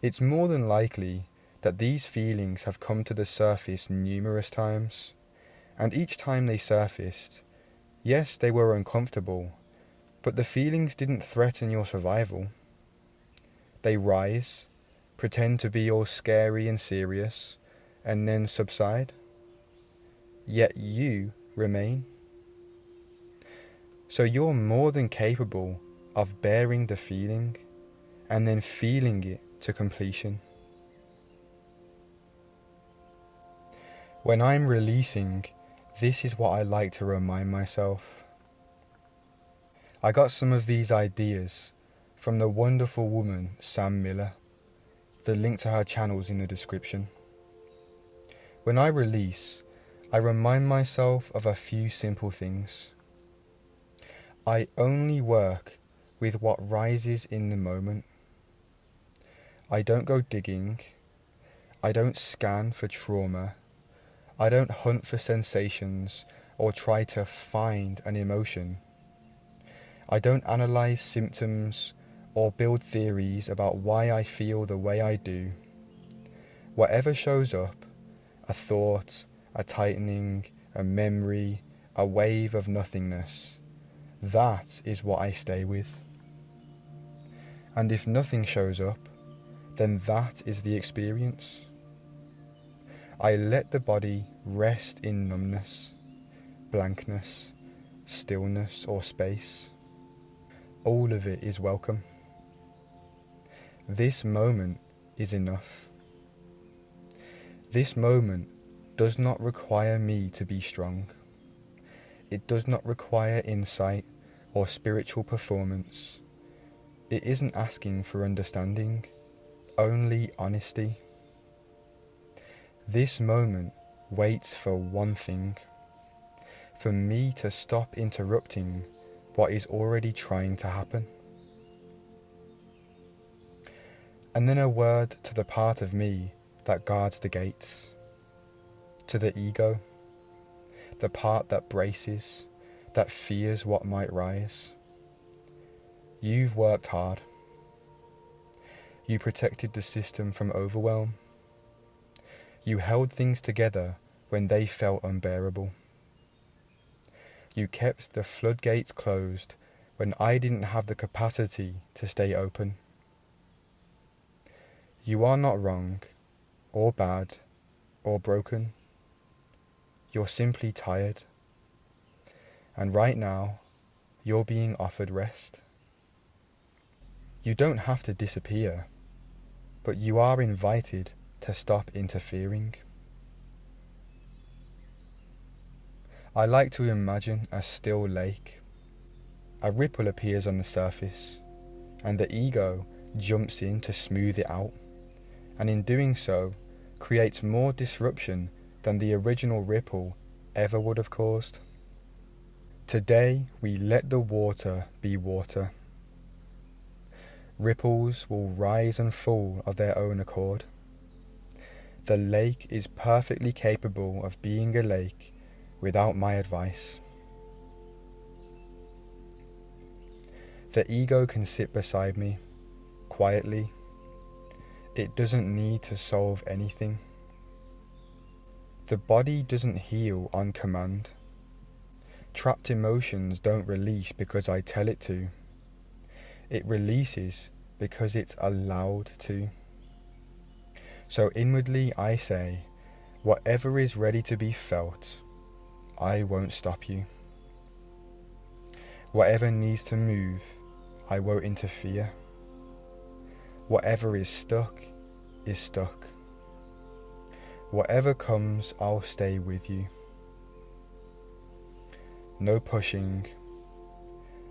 It's more than likely that these feelings have come to the surface numerous times, and each time they surfaced, yes, they were uncomfortable, but the feelings didn't threaten your survival. They rise, pretend to be all scary and serious, and then subside. Yet you remain. So you're more than capable of bearing the feeling and then feeling it to completion. When I'm releasing, this is what I like to remind myself. I got some of these ideas from the wonderful woman Sam Miller. The link to her channel's in the description. When I release, I remind myself of a few simple things. I only work with what rises in the moment. I don't go digging. I don't scan for trauma. I don't hunt for sensations or try to find an emotion. I don't analyze symptoms or build theories about why I feel the way I do. Whatever shows up, a thought, a tightening, a memory, a wave of nothingness, that is what I stay with. And if nothing shows up, then that is the experience. I let the body rest in numbness, blankness, stillness, or space. All of it is welcome. This moment is enough. This moment does not require me to be strong. It does not require insight or spiritual performance. It isn't asking for understanding, only honesty. This moment waits for one thing: for me to stop interrupting what is already trying to happen. And then a word to the part of me that guards the gates, to the ego, the part that braces, that fears what might rise. You've worked hard. You protected the system from overwhelm. You held things together when they felt unbearable. You kept the floodgates closed when I didn't have the capacity to stay open. You are not wrong, or bad, or broken. You're simply tired. And right now, you're being offered rest. You don't have to disappear, but you are invited to stop interfering. I like to imagine a still lake. A ripple appears on the surface, and the ego jumps in to smooth it out, and in doing so, creates more disruption than the original ripple ever would have caused. Today, we let the water be water. Ripples will rise and fall of their own accord. The lake is perfectly capable of being a lake without my advice. The ego can sit beside me, quietly. It doesn't need to solve anything. The body doesn't heal on command. Trapped emotions don't release because I tell it to. It releases because it's allowed to. So inwardly I say, whatever is ready to be felt, I won't stop you. Whatever needs to move, I won't interfere. Whatever is stuck is stuck. Whatever comes, I'll stay with you. No pushing,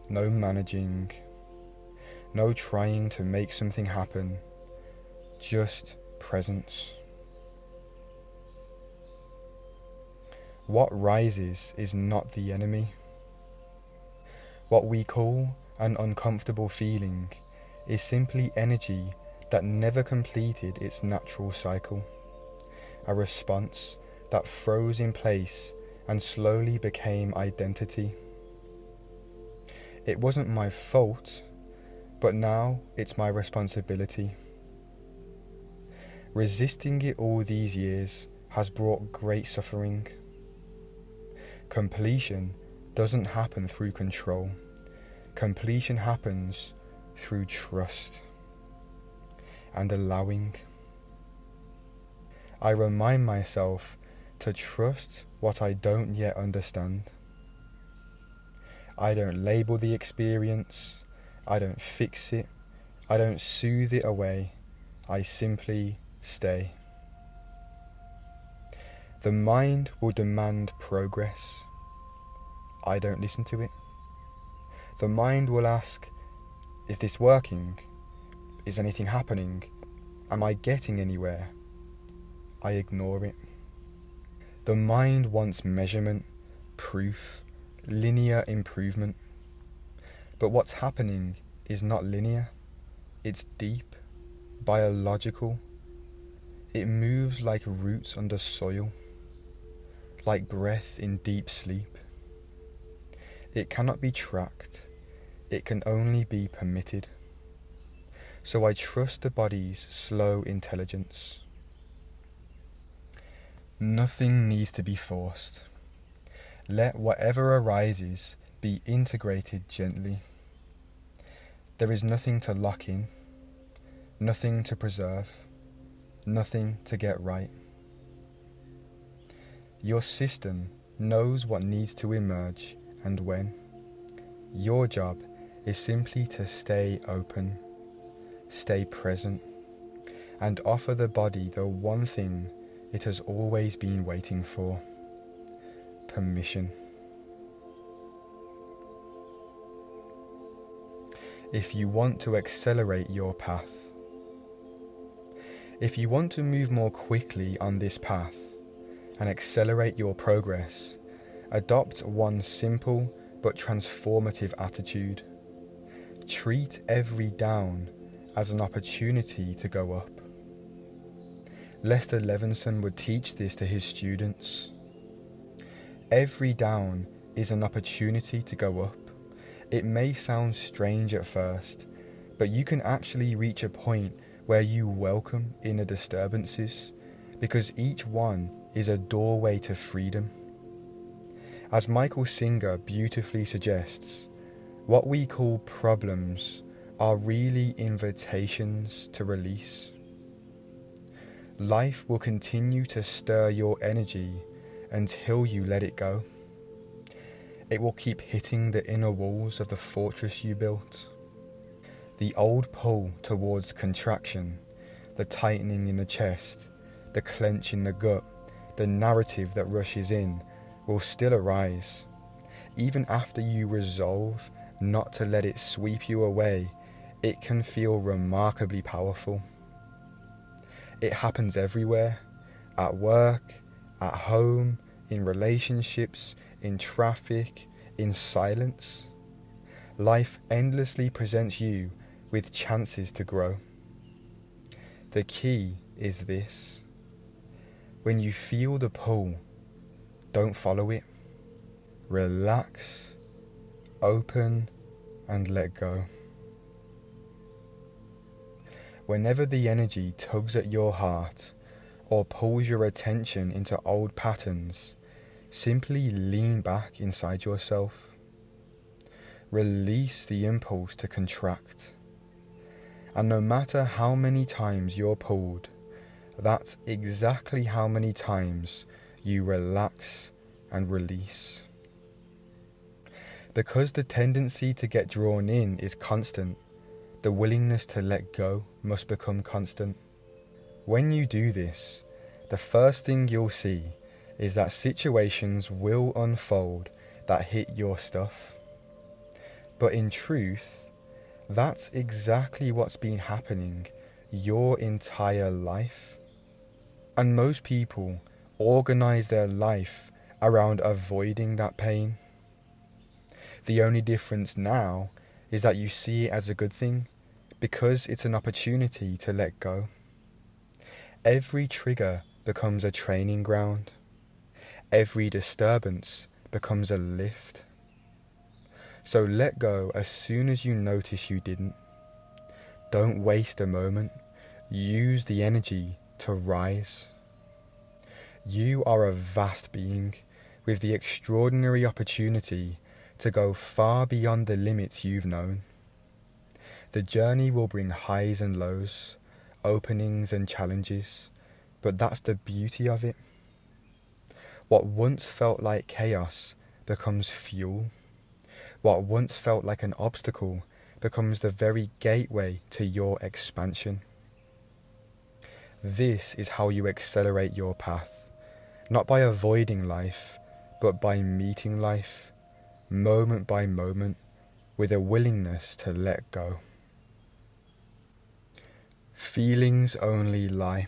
no managing, no trying to make something happen, just presence. What rises is not the enemy. What we call an uncomfortable feeling is simply energy that never completed its natural cycle, a response that froze in place and slowly became identity. It wasn't my fault, but now it's my responsibility. Resisting it all these years has brought great suffering. Completion doesn't happen through control. Completion happens through trust and allowing. I remind myself to trust what I don't yet understand. I don't label the experience. I don't fix it. I don't soothe it away. I simply stay. The mind will demand progress. I don't listen to it. The mind will ask, is this working? Is anything happening? Am I getting anywhere? I ignore it. The mind wants measurement, proof, linear improvement. But what's happening is not linear. It's deep, biological. It moves like roots under soil, like breath in deep sleep. It cannot be tracked. It can only be permitted. so I trust the body's slow intelligence. Nothing needs to be forced. Let whatever arises be integrated gently. There is nothing to lock in, nothing to preserve, nothing to get right. Your system knows what needs to emerge and when. Your job is simply to stay open, stay present, and offer the body the one thing it has always been waiting for: permission. If you want to accelerate your path, if you want to move more quickly on this path and accelerate your progress, adopt one simple but transformative attitude. Treat every down as an opportunity to go up. Lester Levinson would teach this to his students. Every down is an opportunity to go up. It may sound strange at first, but you can actually reach a point where you welcome inner disturbances, because each one is a doorway to freedom. As Michael Singer beautifully suggests, what we call problems are really invitations to release. Life will continue to stir your energy until you let it go. It will keep hitting the inner walls of the fortress you built. The old pull towards contraction, the tightening in the chest, the clench in the gut, the narrative that rushes in will still arise. Even after you resolve not to let it sweep you away, it can feel remarkably powerful. It happens everywhere, at work, at home, in relationships, in traffic, in silence. Life endlessly presents you with chances to grow. The key is this: when you feel the pull, don't follow it. Relax, open, and let go. Whenever the energy tugs at your heart or pulls your attention into old patterns, simply lean back inside yourself. Release the impulse to contract. And no matter how many times you're pulled, that's exactly how many times you relax and release. Because the tendency to get drawn in is constant, the willingness to let go must become constant. When you do this, the first thing you'll see is that situations will unfold that hit your stuff. But in truth, that's exactly what's been happening your entire life. And most people organize their life around avoiding that pain. The only difference now is that you see it as a good thing, because it's an opportunity to let go. Every trigger becomes a training ground. Every disturbance becomes a lift. So let go as soon as you notice you didn't. Don't waste a moment. Use the energy to rise. You are a vast being with the extraordinary opportunity to go far beyond the limits you've known. The journey will bring highs and lows, openings and challenges, but that's the beauty of it. What once felt like chaos becomes fuel. What once felt like an obstacle becomes the very gateway to your expansion. This is how you accelerate your path, not by avoiding life, but by meeting life, moment by moment, with a willingness to let go. Feelings only lie.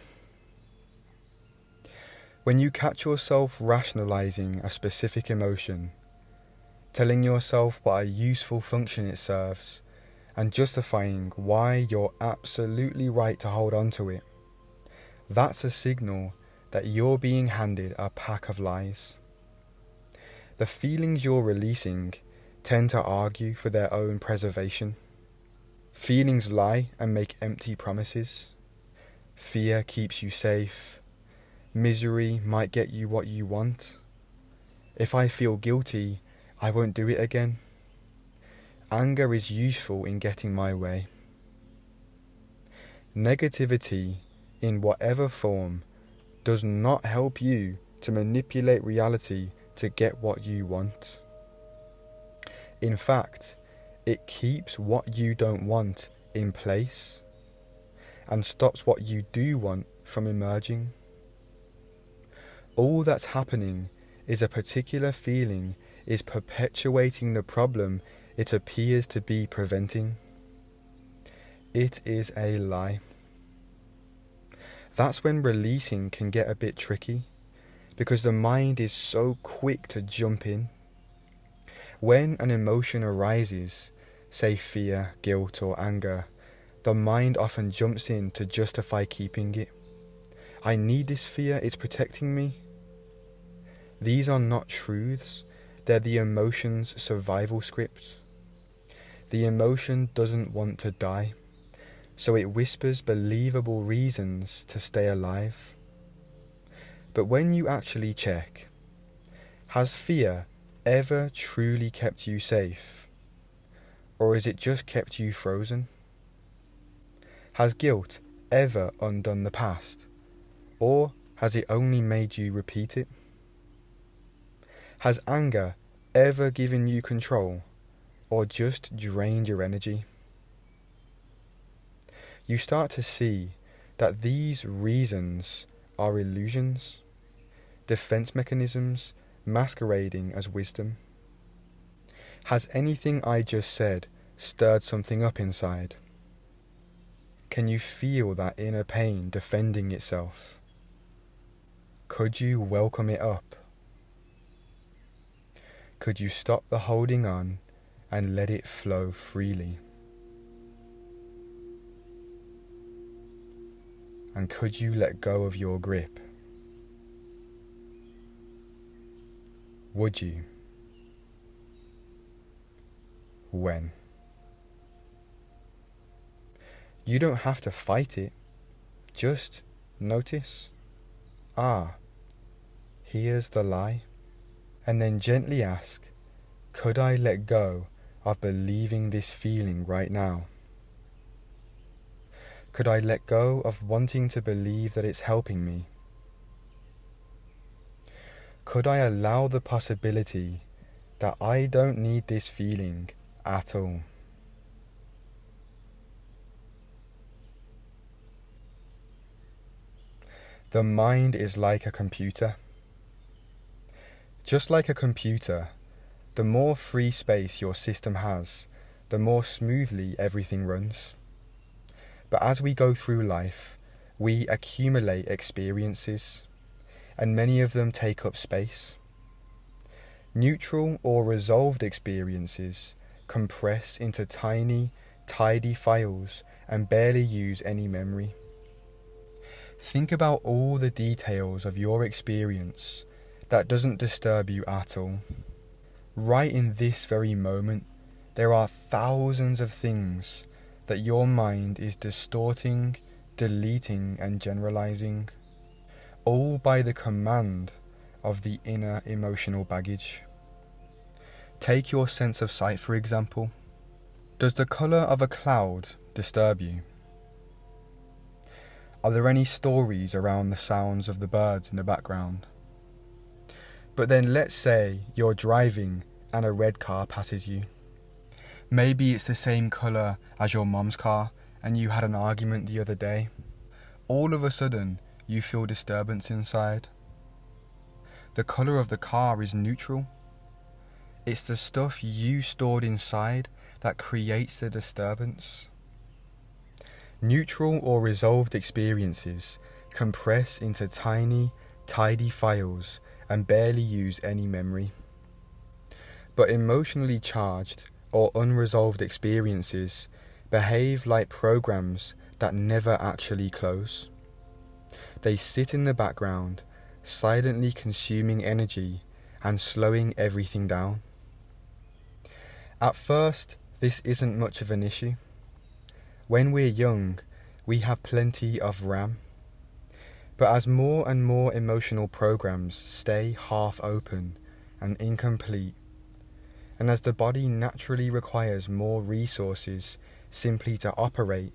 When you catch yourself rationalizing a specific emotion, telling yourself what a useful function it serves, and justifying why you're absolutely right to hold on to it, that's a signal that you're being handed a pack of lies. The feelings you're releasing tend to argue for their own preservation. Feelings lie and make empty promises. Fear keeps you safe. Misery might get you what you want. If I feel guilty, I won't do it again. Anger is useful in getting my way. Negativity, in whatever form, does not help you to manipulate reality to get what you want. In fact, it keeps what you don't want in place and stops what you do want from emerging. All that's happening is a particular feeling is perpetuating the problem it appears to be preventing. It is a lie. That's when releasing can get a bit tricky, because the mind is so quick to jump in. When an emotion arises, say fear, guilt, or anger, the mind often jumps in to justify keeping it. I need this fear, it's protecting me. These are not truths, they're the emotion's survival script. The emotion doesn't want to die, so it whispers believable reasons to stay alive. But when you actually check, has fear ever truly kept you safe? Or has it just kept you frozen? Has guilt ever undone the past? Or has it only made you repeat it? Has anger ever given you control, or just drained your energy? You start to see that these reasons are illusions, defense mechanisms masquerading as wisdom. Has anything I just said stirred something up inside? Can you feel that inner pain defending itself? Could you welcome it up? Could you stop the holding on and let it flow freely? And could you let go of your grip? Would you? When? You don't have to fight it. Just notice. Here's the lie. And then gently ask, could I let go of believing this feeling right now? Could I let go of wanting to believe that it's helping me? Could I allow the possibility that I don't need this feeling at all? The mind is like a computer. Just like a computer, the more free space your system has, the more smoothly everything runs. But as we go through life, we accumulate experiences, and many of them take up space. Neutral or resolved experiences compress into tiny, tidy files and barely use any memory. Think about all the details of your experience that doesn't disturb you at all. Right in this very moment, there are thousands of things that your mind is distorting, deleting, and generalizing, all by the command of the inner emotional baggage. Take your sense of sight, for example. Does the colour of a cloud disturb you? Are there any stories around the sounds of the birds in the background? But then let's say you're driving and a red car passes you. Maybe it's the same colour as your mom's car and you had an argument the other day. All of a sudden, you feel disturbance inside. The colour of the car is neutral. It's the stuff you stored inside that creates the disturbance. Neutral or resolved experiences compress into tiny, tidy files and barely use any memory. But emotionally charged or unresolved experiences behave like programs that never actually close. They sit in the background, silently consuming energy and slowing everything down. At first, this isn't much of an issue. When we're young, we have plenty of RAM. But as more and more emotional programs stay half open and incomplete, and as the body naturally requires more resources simply to operate,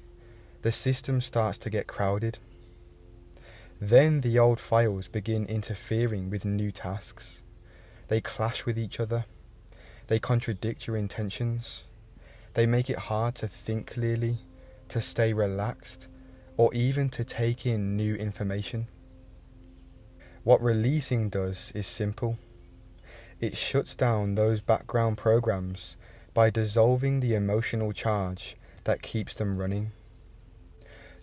the system starts to get crowded. Then the old files begin interfering with new tasks. They clash with each other. They contradict your intentions. They make it hard to think clearly, to stay relaxed, or even to take in new information. What releasing does is simple. It shuts down those background programs by dissolving the emotional charge that keeps them running.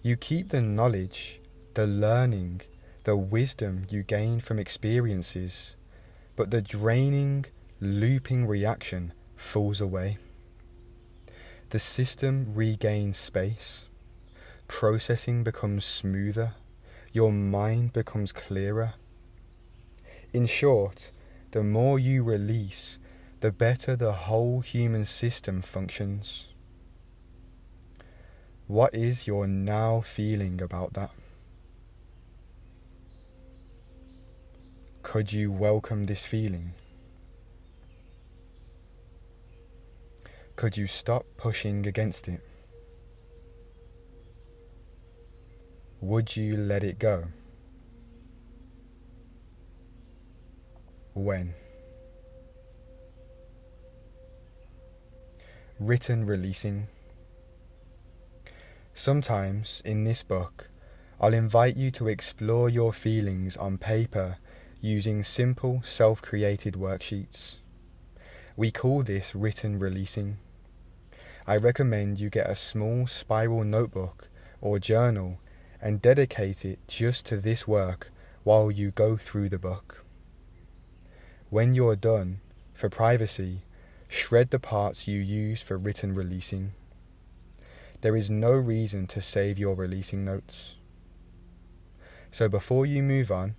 You keep the knowledge, the learning, the wisdom you gain from experiences, but the draining, looping reaction falls away. The system regains space. Processing becomes smoother. Your mind becomes clearer. In short, the more you release, the better the whole human system functions. What is your now feeling about that? Could you welcome this feeling? Could you stop pushing against it? Would you let it go? When? Written releasing. Sometimes in this book, I'll invite you to explore your feelings on paper using simple self-created worksheets. We call this written releasing. I recommend you get a small spiral notebook or journal and dedicate it just to this work while you go through the book. When you're done, for privacy, shred the parts you used for written releasing. There is no reason to save your releasing notes. So before you move on,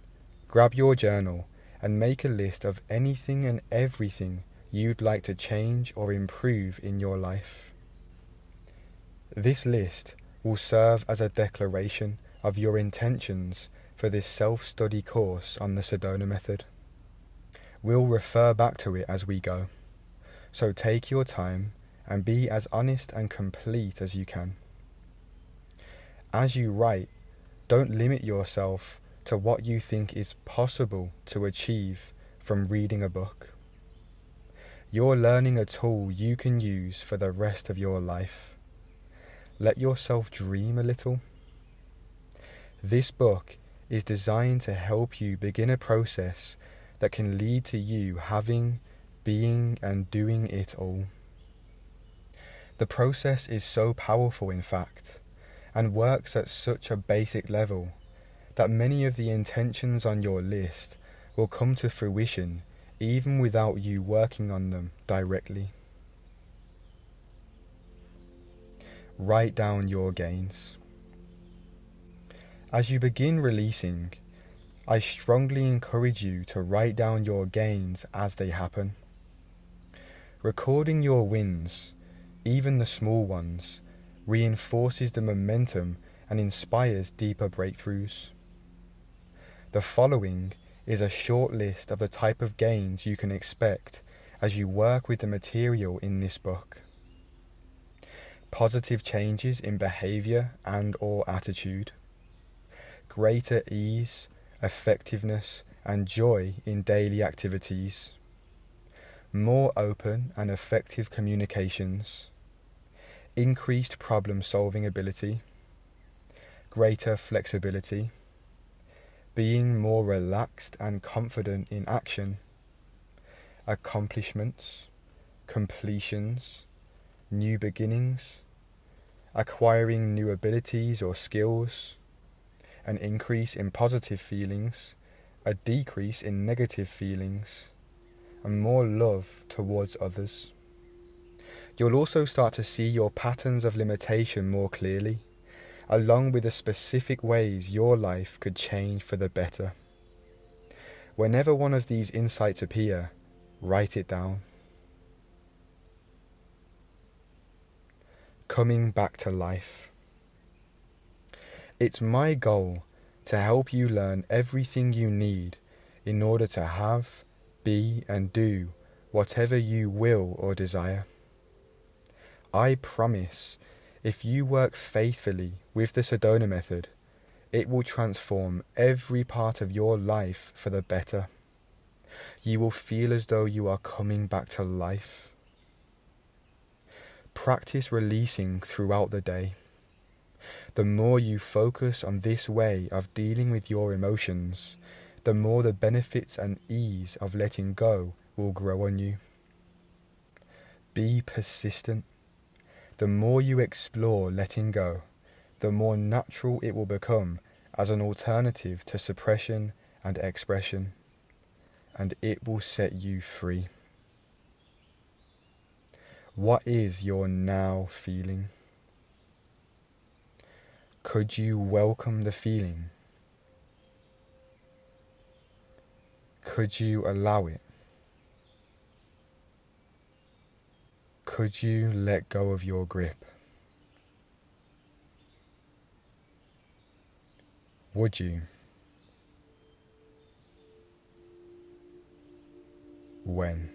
grab your journal and make a list of anything and everything you'd like to change or improve in your life. This list will serve as a declaration of your intentions for this self-study course on the Sedona Method. We'll refer back to it as we go, so take your time and be as honest and complete as you can. As you write, don't limit yourself to what you think is possible to achieve from reading a book. You're learning a tool you can use for the rest of your life. Let yourself dream a little. This book is designed to help you begin a process that can lead to you having, being, and doing it all. The process is so powerful, in fact, and works at such a basic level that many of the intentions on your list will come to fruition even without you working on them directly. Write down your gains. As you begin releasing, I strongly encourage you to write down your gains as they happen. Recording your wins, even the small ones, reinforces the momentum and inspires deeper breakthroughs. The following is a short list of the type of gains you can expect as you work with the material in this book. Positive changes in behavior and/or attitude. Greater ease, effectiveness, and joy in daily activities. More open and effective communications. Increased problem-solving ability. Greater flexibility. Being more relaxed and confident in action. Accomplishments. Completions. New beginnings. Acquiring new abilities or skills. An increase in positive feelings, a decrease in negative feelings, and more love towards others. You'll also start to see your patterns of limitation more clearly, along with the specific ways your life could change for the better. Whenever one of these insights appear, write it down. coming back to life. It's my goal to help you learn everything you need in order to have, be, and do whatever you will or desire. I promise, if you work faithfully with the Sedona Method, it will transform every part of your life for the better. You will feel as though you are coming back to life. Practice releasing throughout the day. The more you focus on this way of dealing with your emotions, the more the benefits and ease of letting go will grow on you. Be persistent. The more you explore letting go, the more natural it will become as an alternative to suppression and expression, and it will set you free. What is your now feeling? Could you welcome the feeling? Could you allow it? Could you let go of your grip? Would you? When?